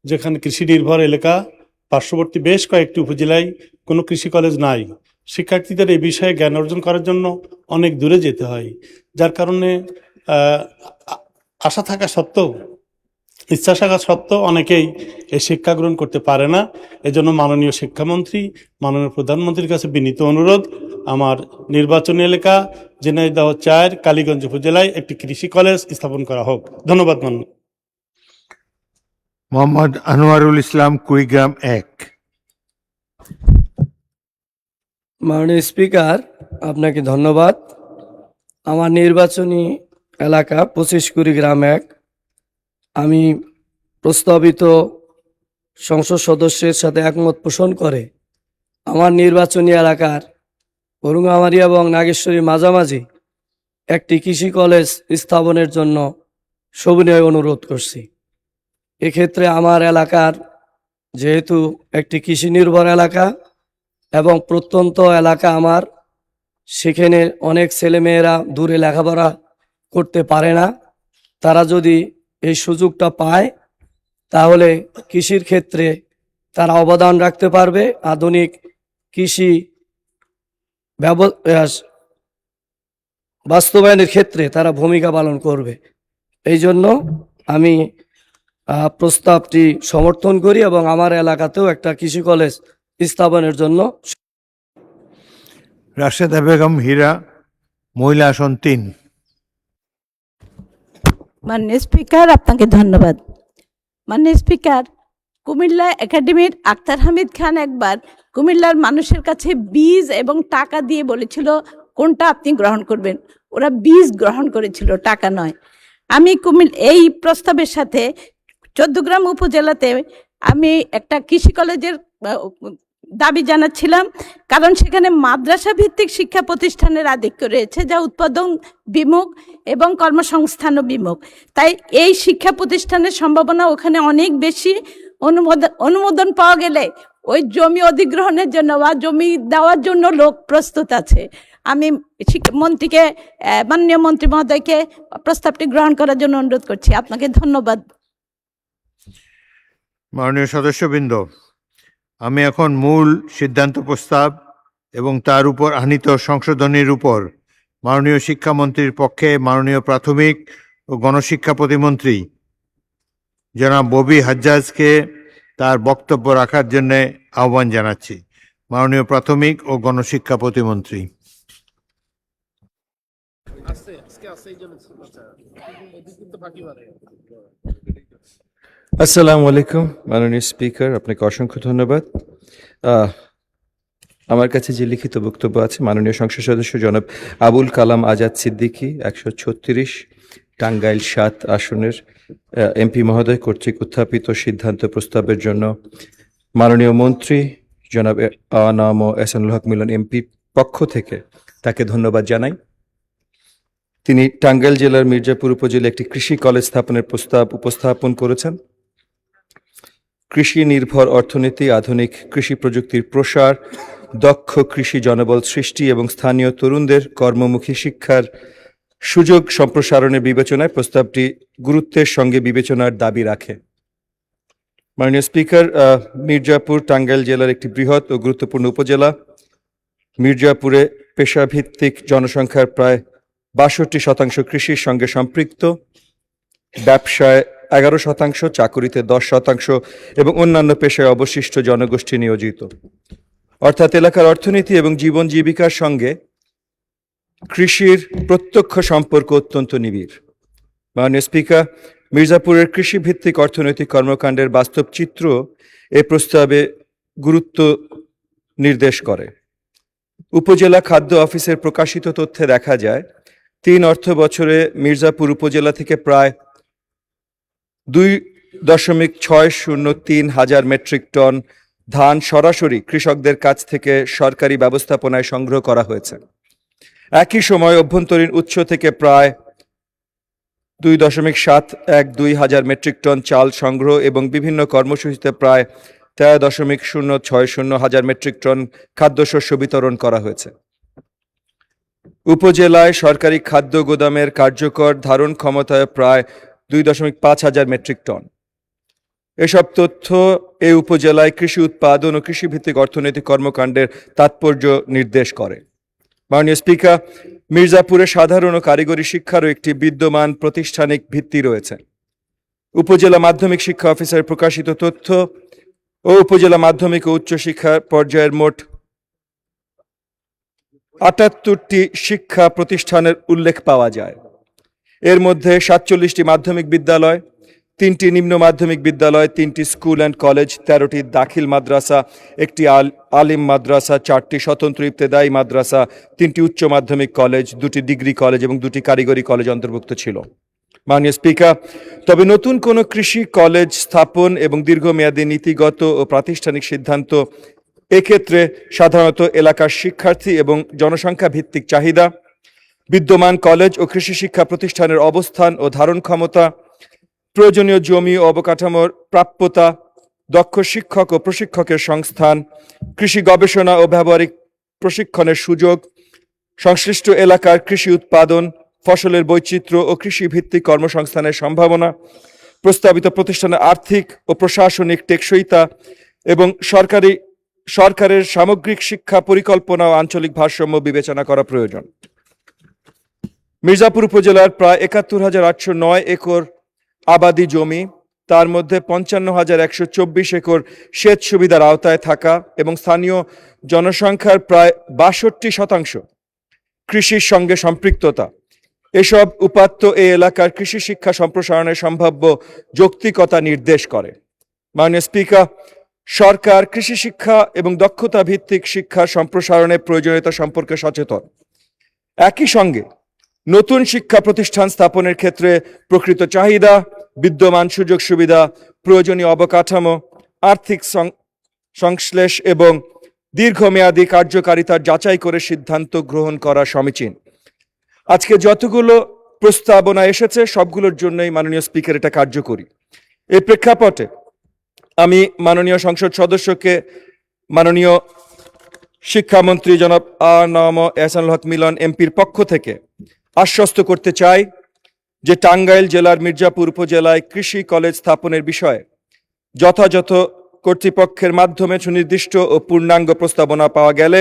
যেখানে কৃষি নির্ভর এলাকা, পার্শ্ববর্তী বেশ কয়েকটি উপজেলায় কোনো কৃষি কলেজ নাই। শিক্ষার্থীদের এই বিষয়ে জ্ঞান অর্জন করার জন্য অনেক দূরে যেতে হয়, যার কারণে আশা থাকা সত্ত্বেও, ইচ্ছা থাকা সত্ত্বেও অনেকেই এই শিক্ষা গ্রহণ করতে পারে না। এজন্য মাননীয় শিক্ষামন্ত্রী, মাননীয় প্রধানমন্ত্রীর কাছে বিনীত অনুরোধ, আমার নির্বাচনী এলাকা ঝিনাইদহ 4 কালীগঞ্জ উপজেলায় একটি কৃষি কলেজ স্থাপন করা হোক। ধন্যবাদ। মোহাম্মদ আনোয়ারুল ইসলাম, কুড়িগ্রাম 1। মাননীয় স্পিকার, আপনাকে ধন্যবাদ। আমার নির্বাচনী এলাকা 25 কুড়িগ্রাম 1। আমি প্রস্তাবিত সংসদ সদস্যের সাথে একমত পোষণ করে আমার নির্বাচনী এলাকার বরুঙ্গামারি এবং নাগেশ্বরীর মাঝামাঝি একটি কৃষি কলেজ স্থাপনের জন্য সবিনয় অনুরোধ করছি। এক্ষেত্রে আমার এলাকার যেহেতু একটি কৃষি নির্ভর এলাকা এবং প্রত্যন্ত এলাকা আমার, সেখানে অনেক ছেলেমেয়েরা দূরে লেখাপড়া করতে পারে না। তারা যদি এই সুযোগটা পায় তাহলে কৃষির ক্ষেত্রে তারা অবদান রাখতে পারবে, আধুনিক কৃষি বাস্তবায়নের ক্ষেত্রে তারা ভূমিকা পালন করবে। এই জন্য আমি প্রস্তাবটি সমর্থন করি এবং আমার এলাকাতেও একটা কৃষি কলেজ স্থাপনের জন্য। রাশেদা বেগম হীরা, মহিলা আসন 3। মাননীয় স্পিকার, আপনাকে ধন্যবাদ। মাননীয় স্পিকার, কুমিল্লা একাডেমির আক্তার হামিদ খান একবার কুমিল্লার মানুষের কাছে বীজ এবং টাকা দিয়ে বলেছিল কোনটা আপনি গ্রহণ করবেন। ওরা বীজ গ্রহণ করেছিল, টাকা নয়। আমি এই প্রস্তাবের সাথে 14গ্রাম উপজেলাতে আমি একটা কৃষি কলেজের দাবি জানাচ্ছিলাম, কারণ সেখানে মাদ্রাসা ভিত্তিক শিক্ষা প্রতিষ্ঠানের আধিক্য রয়েছে, যা উৎপাদন বিমুখ এবং কর্মসংস্থান বিমুখ। তাই এই শিক্ষা প্রতিষ্ঠানের সম্ভাবনা ওখানে অনেক বেশি। অনুমোদন পাওয়া গেলে ওই জমি অধিগ্রহণের জন্য বা জমি দেওয়ার জন্য লোক প্রস্তুত আছে। আমি মন্ত্রীকে, মাননীয় মন্ত্রী মহোদয়কে প্রস্তাবটি গ্রহণ করার জন্য অনুরোধ করছি। আপনাকে ধন্যবাদ। মাননীয় সদস্যবৃন্দ, আমি এখন মূল সিদ্ধান্ত প্রস্তাব এবং তার উপর আনীত সংশোধনীর উপর মাননীয় শিক্ষামন্ত্রীর পক্ষে মাননীয় প্রাথমিক ও গণশিক্ষা প্রতিমন্ত্রী জনাব ববি হাজ্জাজকে তার বক্তব্য রাখার জন্য আহ্বান জানাচ্ছি। মাননীয় প্রাথমিক ও গণশিক্ষা প্রতিমন্ত্রী। আসসালামু আলাইকুম মাননীয় স্পিকার, আপনাকে অসংখ্য ধন্যবাদ। আমার কাছে যে লিখিত বক্তব্য আছে, মাননীয় সংসদ সদস্য জনাব আবুল কালাম আজাদ সিদ্দিকী 136 টাঙ্গাইল 7 আসনের এমপি মহোদয় কর্তৃক উত্থাপিত সিদ্ধান্ত প্রস্তাবের জন্য মাননীয় মন্ত্রী জনাব আনাম এহসানুল হক মিলন এমপি পক্ষ থেকে তাকে ধন্যবাদ জানাই। তিনি টাঙ্গাইল জেলার মির্জাপুর উপজেলায় একটি কৃষি কলেজ স্থাপনের প্রস্তাব উপস্থাপন করেছেন। কৃষি নির্ভর অর্থনীতি, আধুনিক কৃষি প্রযুক্তির প্রসার, দক্ষ কৃষি জনবল সৃষ্টি এবং স্থানীয় তরুণদের কর্মমুখী শিক্ষার সুযোগ সম্প্রসারণের বিবেচনায় প্রস্তাবটি গুরুত্বের সঙ্গে বিবেচনার দাবি রাখে। মাননীয় স্পিকার, মির্জাপুর টাঙ্গাইল জেলার একটি বৃহৎ ও গুরুত্বপূর্ণ উপজেলা। মির্জাপুরে পেশাভিত্তিক জনসংখ্যার প্রায় ৬২% কৃষির সঙ্গে সম্পৃক্ত, ব্যবসায় 11%, চাকুরিতে 10% এবং অন্যান্য পেশায় অবশিষ্ট জনগোষ্ঠী নিয়োজিত। অর্থাৎ এলাকার অর্থনীতি এবং জীবন জীবিকার সঙ্গে কৃষির প্রত্যক্ষ সম্পর্ক অত্যন্ত নিবিড়। মাননীয় স্পিকার, মির্জাপুরের কৃষিভিত্তিক অর্থনৈতিক কর্মকাণ্ডের বাস্তব চিত্র এ প্রস্তাবে গুরুত্ব নির্দেশ করে। উপজেলা খাদ্য অফিসের প্রকাশিত তথ্যে দেখা যায় 3 অর্থ বছরে মির্জাপুর উপজেলা থেকে প্রায় 2.603 হাজার মেট্রিক টন ধান সরাসরি কৃষকদের কাছ থেকে সরকারি ব্যবস্থাপনায় সংগ্রহ করা হয়েছে। একই সময় অভ্যন্তরীণ উৎস থেকে প্রায় 2.712 হাজার মেট্রিক টন চাল সংগ্রহ এবং বিভিন্ন কর্মসূচিতে প্রায় 13.060 হাজার মেট্রিক টন খাদ্যশস্য বিতরণ করা হয়েছে। উপজেলায় সরকারি খাদ্য গোদামের কার্যকর ধারণ ক্ষমতায় প্রায় 2.5 হাজার মেট্রিক টন। এসব তথ্য এই উপজেলায় কৃষি উৎপাদন ও কৃষিভিত্তিক অর্থনৈতিক কর্মকাণ্ডের তাৎপর্য নির্দেশ করে। মাননীয় স্পিকার, মির্জাপুরে সাধারণ ও কারিগরি শিক্ষারও একটি বিদ্যমান প্রাতিষ্ঠানিক ভিত্তি রয়েছে। উপজেলা মাধ্যমিক শিক্ষা অফিসের প্রকাশিত তথ্য ও উপজেলা মাধ্যমিক ও উচ্চশিক্ষা পর্যায়ের মোট 78টি শিক্ষা প্রতিষ্ঠানের উল্লেখ পাওয়া যায়। এর মধ্যে 47টি মাধ্যমিক বিদ্যালয়, 3টি নিম্ন মাধ্যমিক বিদ্যালয়, 3টি স্কুল অ্যান্ড কলেজ, 13টি দাখিল মাদ্রাসা, একটি আলিম মাদ্রাসা, 4টি স্বতন্ত্র ইবতেদায়ী মাদ্রাসা, 3টি উচ্চ মাধ্যমিক কলেজ, 2টি ডিগ্রি কলেজ এবং 2টি কারিগরি কলেজ অন্তর্ভুক্ত ছিল। মাননীয় স্পিকার, তবে নতুন কোনো কৃষি কলেজ স্থাপন এবং দীর্ঘমেয়াদী নীতিগত ও প্রাতিষ্ঠানিক সিদ্ধান্ত এক্ষেত্রে সাধারণত এলাকার শিক্ষার্থী এবং জনসংখ্যা ভিত্তিক চাহিদা, বিদ্যমান কলেজ ও কৃষি শিক্ষা প্রতিষ্ঠানের অবস্থান ও ধারণ ক্ষমতা, প্রয়োজনীয় জমি ও অবকাঠামোর প্রাপ্যতা, দক্ষ শিক্ষক ও প্রশিক্ষকের সংস্থান, কৃষি গবেষণা ও ব্যবহারিক প্রশিক্ষণের সুযোগ, সংশ্লিষ্ট এলাকার কৃষি উৎপাদন, ফসলের বৈচিত্র্য ও কৃষি ভিত্তিক কর্মসংস্থানের সম্ভাবনা, প্রস্তাবিত প্রতিষ্ঠানের আর্থিক ও প্রশাসনিক টেকসইতা এবং সরকারের সামগ্রিক শিক্ষা পরিকল্পনা ও আঞ্চলিক ভারসাম্য বিবেচনা করা প্রয়োজন। মির্জাপুর উপজেলার প্রায় ৭১,৮০৯ একর আবাদি জমি, তার মধ্যে ৫৫,১২৪ একর সেচ সুবিধার আওতায় থাকা এবং স্থানীয় জনসংখ্যার প্রায় ৬২% কৃষির সঙ্গে সম্পৃক্ততা, এসব উপাত্ত এই এলাকার কৃষি শিক্ষা সম্প্রসারণের সম্ভাব্য যৌক্তিকতা নির্দেশ করে। মাননীয় স্পিকার, সরকার কৃষি শিক্ষা এবং দক্ষতা ভিত্তিক শিক্ষার সম্প্রসারণের প্রয়োজনীয়তা সম্পর্কে সচেতন। একই সঙ্গে নতুন শিক্ষা প্রতিষ্ঠান স্থাপনের ক্ষেত্রে প্রকৃত চাহিদা, বিদ্যমান সুযোগ সুবিধা, প্রয়োজনীয় অবকাঠামো, আর্থিক সংশ্লেষ এবং দীর্ঘমেয়াদী কার্যকারিতার যাচাই করে সিদ্ধান্ত গ্রহণ করা সমীচীন। আজকে যতগুলো প্রস্তাবনা এসেছে সবগুলোর জন্যই মাননীয় স্পিকার এটা কার্যকরী। এই প্রেক্ষাপটে আমি মাননীয় সংসদ সদস্যকে মাননীয় শিক্ষামন্ত্রী জনাব আ.ন.ম এহসানুল হক মিলন এমপির পক্ষ থেকে আশ্বস্ত করতে চাই যে টাঙ্গাইল জেলার মির্জাপুর উপজেলায় কৃষি কলেজ স্থাপনের বিষয়ে যথাযথ কর্তৃপক্ষের মাধ্যমে সুনির্দিষ্ট ও পূর্ণাঙ্গ প্রস্তাবনা পাওয়া গেলে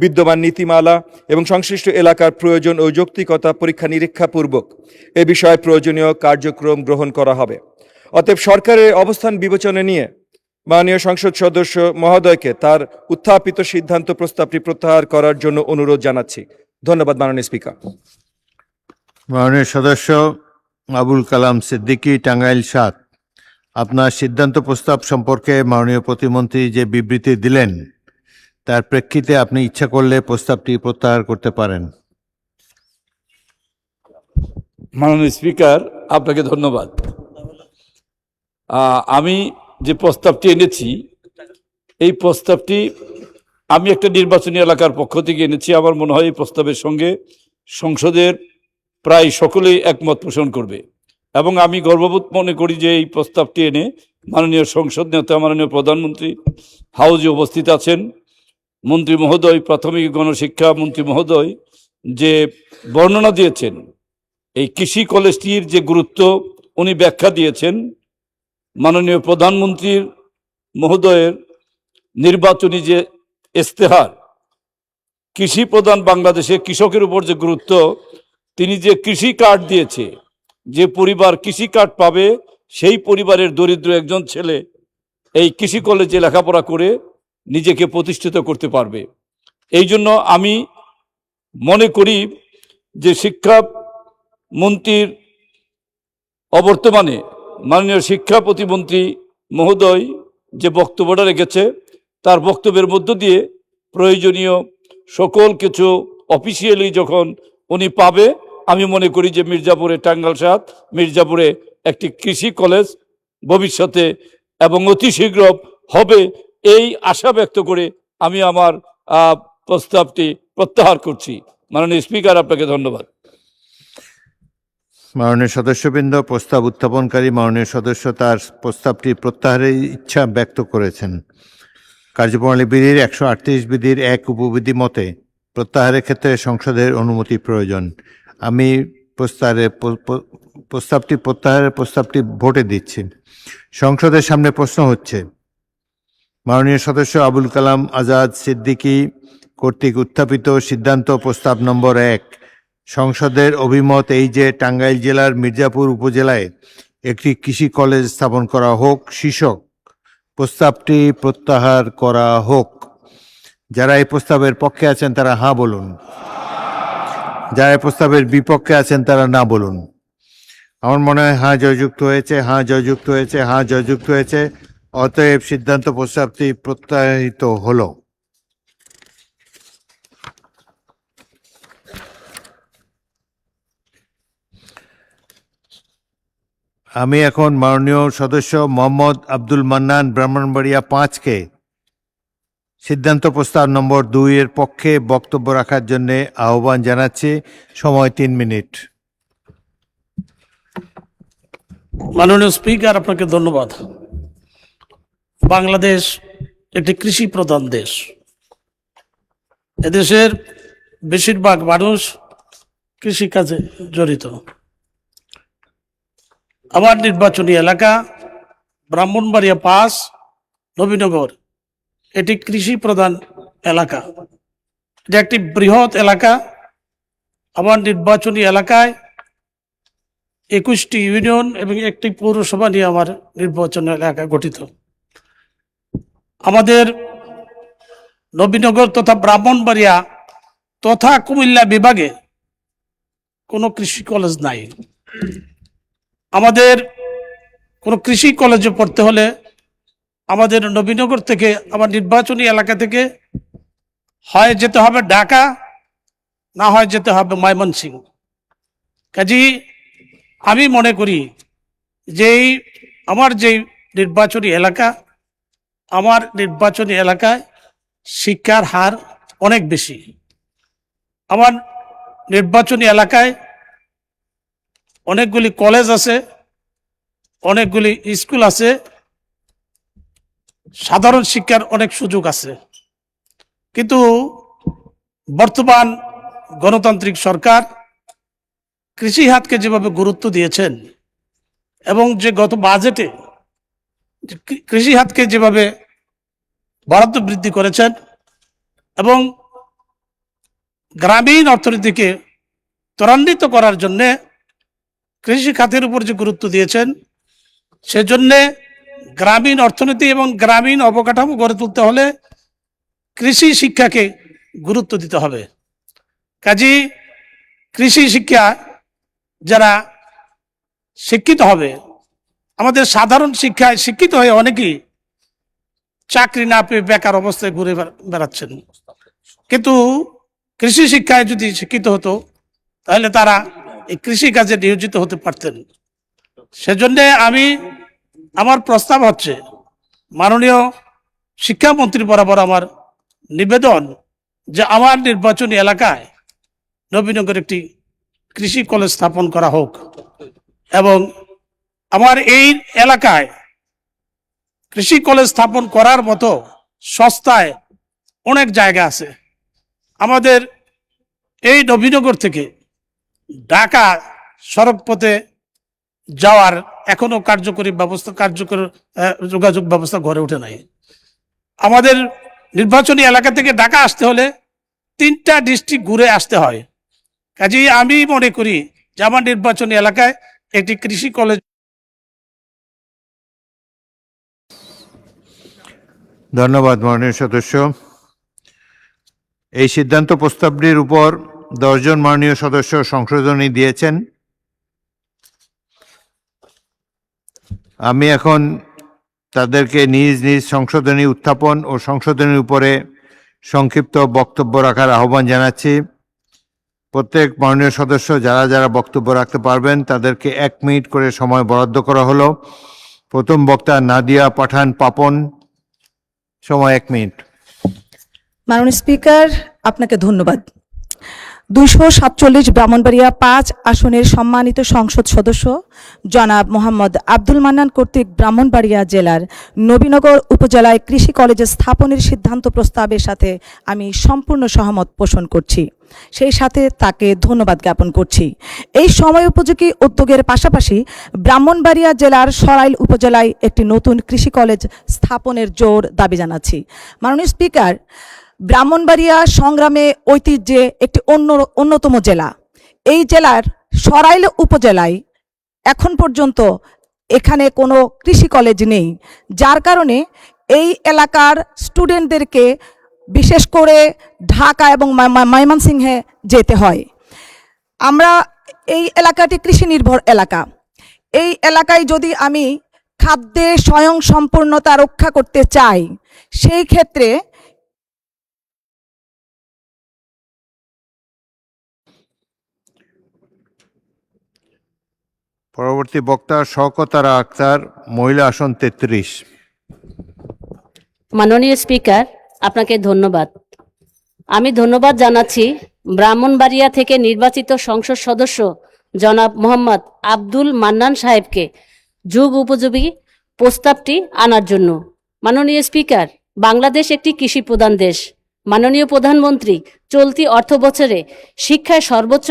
বিদ্যমান নীতিমালা এবং সংশ্লিষ্ট এলাকার প্রয়োজন ও যৌক্তিকতা পরীক্ষা নিরীক্ষা পূর্বক এ বিষয়ে প্রয়োজনীয় কার্যক্রম গ্রহণ করা হবে। অতএব সরকারের অবস্থান বিবেচনা নিয়ে মাননীয় সংসদ সদস্য মহোদয়কে তার উত্থাপিত সিদ্ধান্ত প্রস্তাবটি প্রত্যাহার করার জন্য অনুরোধ জানাচ্ছি। ধন্যবাদ মাননীয় স্পিকার। মাননীয় সদস্য আবুল কালাম সিদ্দিকী, টাঙ্গাইল ৭, আপনার সিদ্ধান্ত প্রস্তাব সম্পর্কে মাননীয় প্রতিমন্ত্রী যে বিবৃতি দিলেন তার প্রেক্ষিতে আপনি ইচ্ছা করলে প্রস্তাবটি প্রত্যাহার করতে পারেন। মাননীয় স্পিকার, আপনাকে ধন্যবাদ। আমি যে প্রস্তাবটি এনেছি এই প্রস্তাবটি আমি একটা নির্বাচনী এলাকার পক্ষ থেকে এনেছি। আমার মনে হয় এই প্রস্তাবের সঙ্গে সংসদের প্রায় সকলেই একমত পোষণ করবে। এবং আমি গর্ববোধ মনে করি যে এই প্রস্তাবটি এনে মাননীয় সংসদ নেতা মাননীয় প্রধানমন্ত্রী হাউজে উপস্থিত আছেন, মন্ত্রী মহোদয়, প্রাথমিক গণশিক্ষা মন্ত্রী মহোদয় যে বর্ণনা দিয়েছেন, এই কৃষি কলেজটির যে গুরুত্ব উনি ব্যাখ্যা দিয়েছেন, মাননীয় প্রধানমন্ত্রীর মহোদয়ের নির্বাচনী যে ইস্তেহার, কৃষি প্রধান বাংলাদেশে কৃষকের উপর যে গুরুত্ব, তিনি যে কৃষি কার্ড দিয়েছে, যে পরিবার কৃষি কার্ড পাবে সেই পরিবারের দরিদ্র একজন ছেলে এই কৃষি কলেজে লেখাপড়া করে নিজেকে প্রতিষ্ঠিত করতে পারবে। এই জন্য আমি মনে করি যে শিক্ষা মন্ত্রীর অবর্তমানে মাননীয় শিক্ষা প্রতিমন্ত্রী মহোদয় যে বক্তব্যটা রেখেছে, তার বক্তব্যের মধ্য দিয়ে প্রয়োজনীয় সকল কিছু অফিসিয়ালি যখন উনি পাবে, আমি মনে করি যে মির্জাপুরে, টাঙ্গাইল সাত মির্জাপুরে একটি কৃষি কলেজ ভবিষ্যতে এবং অতি শীঘ্র হবে, এই আশা ব্যক্ত করে আমি আমার প্রস্তাবটি প্রত্যাহার করছি। মাননীয় স্পিকার, আপনাকে ধন্যবাদ। মাননীয় সদস্যবৃন্দ, প্রস্তাব উত্থাপনকারী মাননীয় সদস্য তার প্রস্তাবটি প্রত্যাহারের ইচ্ছা ব্যক্ত করেছেন। কার্যপ্রণালী বিধির 138 বিধির 1 উপবিধি মতে প্রত্যাহারের ক্ষেত্রে সংসদের অনুমতি প্রয়োজন। আমি প্রস্তাবটি ভোটে দিচ্ছি। সংসদের সামনে প্রশ্ন হচ্ছে, মাননীয় সদস্য আবুল কালাম আজাদ সিদ্দিকী কর্তৃক উত্থাপিত সিদ্ধান্ত প্রস্তাব নম্বর 1, সংসদের অভিমত এই যে টাঙ্গাইল জেলার মির্জাপুর উপজেলায় একটি কৃষি কলেজ স্থাপন করা হোক, শীর্ষক প্রস্তাবটি প্রত্যাহার করা হোক। যারা এই প্রস্তাবের পক্ষে আছেন তারা হাঁ বলুন, যারা এই প্রস্তাবের বিপক্ষে আছেন তারা না বলুন। আমার মনে হয় হাঁ জয়যুক্ত হয়েছে, হাঁ জয়যুক্ত হয়েছে, হাঁ জয়যুক্ত হয়েছে। অতএব সিদ্ধান্ত প্রস্তাবটি প্রত্যাহিত হলো। আমি এখন মাননীয় সদস্য মোহাম্মদ আব্দুল মান্নান ব্রাহ্মণবাড়িয়া 5-কে সিদ্ধান্ত প্রস্তাব নম্বর 2 এর পক্ষে বক্তব্য রাখার জন্য আহ্বান জানাচ্ছি। সময় 3 মিনিট। মাননীয় স্পিকার, আপনাকে ধন্যবাদ। বাংলাদেশ একটি কৃষি প্রধান দেশ। এদেশের বেশিরভাগ মানুষ কৃষিকাজে জড়িত। আমার নির্বাচনী এলাকা ব্রাহ্মণবাড়িয়া 5 নবীনগর, এটি কৃষি প্রধান এলাকা। এটা একটি বৃহৎ এলাকা। আমার নির্বাচনী এলাকায় 21টি ইউনিয়ন এবং একটি পৌরসভা নিয়ে আমার নির্বাচনী এলাকা গঠিত। আমাদের নবীনগর তথা ব্রাহ্মণবাড়িয়া তথা কুমিল্লা বিভাগে কোনো কৃষি কলেজ নাই। আমাদের কোনো কৃষি কলেজে পড়তে হলে আমাদের নবীনগর থেকে, আমার নির্বাচনী এলাকা থেকে হয় যেতে হবে ঢাকা, না হয় যেতে হবে ময়মনসিংহ। কাজেই আমি মনে করি যে আমার যে নির্বাচনী এলাকা, আমার নির্বাচনী এলাকায় শিক্ষার হার অনেক বেশি। আমার নির্বাচনী এলাকায় অনেকগুলি কলেজ আছে, অনেকগুলি স্কুল আছে, সাধারণ শিক্ষার অনেক সুযোগ আছে। কিন্তু বর্তমান গণতান্ত্রিক সরকার কৃষি খাতকে যেভাবে গুরুত্ব দিয়েছেন এবং যে গত বাজেটে কৃষি খাতকে যেভাবে বরাদ্দ বৃদ্ধি করেছেন এবং গ্রামীণ অর্থনীতিকে ত্বরান্বিত করার জন্য কৃষি খাতের উপর যে গুরুত্ব দিয়েছেন, সেজন্য গ্রামীণ অর্থনীতি এবং গ্রামীণ অবকাঠামো গড়ে তুলতে হলে কৃষি শিক্ষাকে গুরুত্ব দিতে হবে। কাজেই কৃষি শিক্ষা যারা শিক্ষিত হবে, আমাদের সাধারণ শিক্ষায় শিক্ষিত হয়ে অনেকেই চাকরি না পেয়ে বেকার অবস্থায় ঘুরে বেড়াচ্ছেন। কিন্তু কৃষি শিক্ষায় যদি শিক্ষিত হতো তাহলে তারা এই কৃষি কাজে নিয়োজিত হতে পারতেন। সেজন্য আমার প্রস্তাব হচ্ছে, মাননীয় শিক্ষামন্ত্রী বরাবর আমার নিবেদন যে আমার নির্বাচনী এলাকায় নবীনগর একটি কৃষি কলেজ স্থাপন করা হোক। এবং আমার এই এলাকায় কৃষি কলেজ স্থাপন করার মতো সস্তায় অনেক জায়গা আছে। আমাদের এই নবীনগর থেকে ঢাকা সড়ক পথে যাওয়ার এখনো কার্যকর যোগাযোগ ব্যবস্থা গড়ে ওঠে নাই। আমাদের নির্বাচনী এলাকা থেকে ঢাকা আসতে হলে 3টা ডিস্ট্রিক্ট ঘুরে আসতে হয়। কাজেই আমি মনে করি যে আমার নির্বাচনী এলাকায় একটি কৃষি কলেজ। ধন্যবাদ মাননীয় সদস্য। এই সিদ্ধান্ত প্রস্তাবটির উপর 10 জন মাননীয় সদস্য সংশোধনী দিয়েছেন। আমি এখন তাদেরকে নিজ নিজ সংশোধনী উত্থাপন ও সংশোধনীর উপরে সংক্ষিপ্ত বক্তব্য রাখার আহ্বান জানাচ্ছি। প্রত্যেক মাননীয় সদস্য যারা যারা বক্তব্য রাখতে পারবেন তাদেরকে 1 মিনিট করে সময় বরাদ্দ করা হলো। প্রথম বক্তা নাদিয়া পাঠান পাপন, সময় 1 মিনিট। মাননীয় স্পিকার, আপনাকে ধন্যবাদ। 247 ব্রাহ্মণবাড়িয়া 5 আসনের সম্মানিত সংসদ সদস্য জনাব মোহাম্মদ আব্দুল মান্নান কর্তৃক ব্রাহ্মণবাড়িয়া জেলার নবীনগর উপজেলায় কৃষি কলেজ স্থাপনের সিদ্ধান্ত প্রস্তাবের সাথে আমি সম্পূর্ণ সহমত পোষণ করছি। সেই সাথে তাকে ধন্যবাদ জ্ঞাপন করছি। এই সময় উপযোগী উদ্যোগের পাশাপাশি ব্রাহ্মণবাড়িয়া জেলার সরাইল উপজেলায় একটি নতুন কৃষি কলেজ স্থাপনের জোর দাবি জানাচ্ছি। মাননীয় স্পিকার, ব্রাহ্মণবাড়িয়া সংগ্রামে ঐতিহ্যে একটি অন্যতম জেলা। এই জেলার সরাইল উপজেলায় এখন পর্যন্ত এখানে কোনো কৃষি কলেজ নেই, যার কারণে এই এলাকার স্টুডেন্টদেরকে বিশেষ করে ঢাকা এবং ময়মনসিংহে যেতে হয়। আমরা এই এলাকাটি কৃষি নির্ভর এলাকা। এই এলাকায় যদি আমি খাদ্যে স্বয়ংসম্পূর্ণতা রক্ষা করতে চাই, সেই ক্ষেত্রে পরবর্তী বক্তা শওকতারা আক্তার, মহিলা আসন 33। মাননীয় স্পিকার, আপনাকে ধন্যবাদ। আমি ধন্যবাদ জানাচ্ছি ব্রাহ্মণবাড়িয়া থেকে নির্বাচিত সংসদ সদস্য জনাব মোহাম্মদ আব্দুল মান্নান সাহেবকে যুগ উপযোগী প্রস্তাবটি আনার জন্য। মাননীয় স্পিকার, বাংলাদেশ একটি কৃষি প্রধান দেশ। মাননীয় প্রধানমন্ত্রী চলতি অর্থ বছরে শিক্ষায় সর্বোচ্চ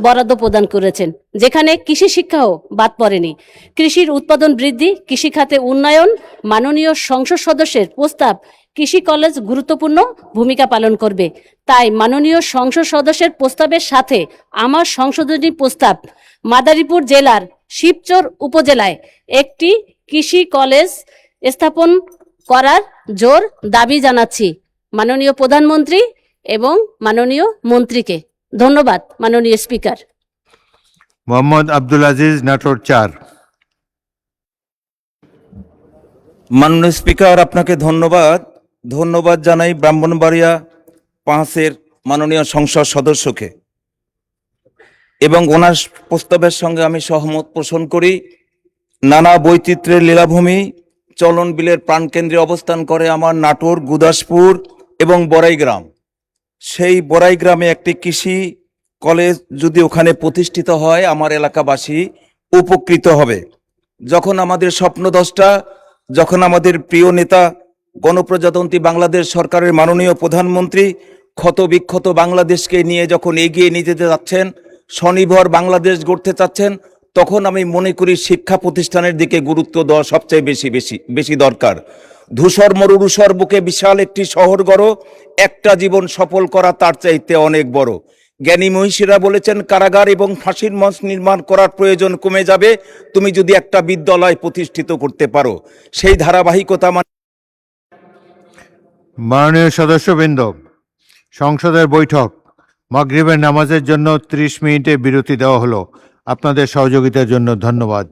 বরাদ্দ প্রদান করেছেন, যেখানে কৃষি শিক্ষাও বাদ পড়েনি। কৃষির উৎপাদন বৃদ্ধি, কৃষিখাতে উন্নয়ন, মাননীয় সংসদ সদস্যের প্রস্তাব কৃষি কলেজ গুরুত্বপূর্ণ ভূমিকা পালন করবে। তাই মাননীয় সংসদ সদস্যের প্রস্তাবের সাথে আমার সংশোধনী প্রস্তাব মাদারীপুর জেলার শিবচর উপজেলায় একটি কৃষি কলেজ স্থাপন করার জোর দাবি জানাচ্ছি মাননীয় প্রধানমন্ত্রী এবং মাননীয় মন্ত্রীকে। ধন্যবাদ মাননীয় স্পিকার। মোহাম্মদ আব্দুল আজিজ, নাটোর 4। মাননীয় স্পিকার, আপনাকে ধন্যবাদ জানাই ব্রাহ্মণবাড়িয়া 5-এর মাননীয় সংসদ সদস্যকে এবং ওনার প্রস্তাবের সঙ্গে আমি সহমত পোষণ করি। নানা বৈচিত্র্যের লীলাভূমি চলন বিলের প্রাণকেন্দ্রে অবস্থান করে আমার নাটোর, গুদাসপুর এবং বড়াইগ্রাম। সেই বড়াইগ্রামে একটি কৃষি কলেজ যদি ওখানে প্রতিষ্ঠিত হয়, আমার এলাকাবাসী উপকৃত হবে। যখন আমাদের স্বপ্নদ্রষ্টা, যখন আমাদের প্রিয় নেতা গণপ্রজাতন্ত্রী বাংলাদেশ সরকারের মাননীয় প্রধানমন্ত্রী ক্ষত বিক্ষত বাংলাদেশকে নিয়ে যখন এগিয়ে নিয়ে যেতে যাচ্ছেন, স্বনির্ভর বাংলাদেশ গড়তে চাচ্ছেন, তখন আমি মনে করি শিক্ষা প্রতিষ্ঠানের দিকে গুরুত্ব দেওয়া সবচেয়ে বেশি দরকার। ধূসর মরুরুষর বুকে বিশাল একটি শহর গড়ো, একটা জীবন সফল করা তার চাইতে অনেক বড়। জ্ঞানী মহিষীরা বলেছেন কারাগার এবং ফাঁসির মঞ্চ নির্মাণ করার প্রয়োজন কমে যাবে তুমি যদি একটা বিদ্যালয় প্রতিষ্ঠিত করতে পারো। সেই ধারাবাহিকতা মাননীয় সদস্যবৃন্দ, সংসদের বৈঠক মাগরিবের নামাজের জন্য 30 মিনিটের বিরতি দেওয়া হলো। আপনাদের সহযোগিতার জন্য ধন্যবাদ।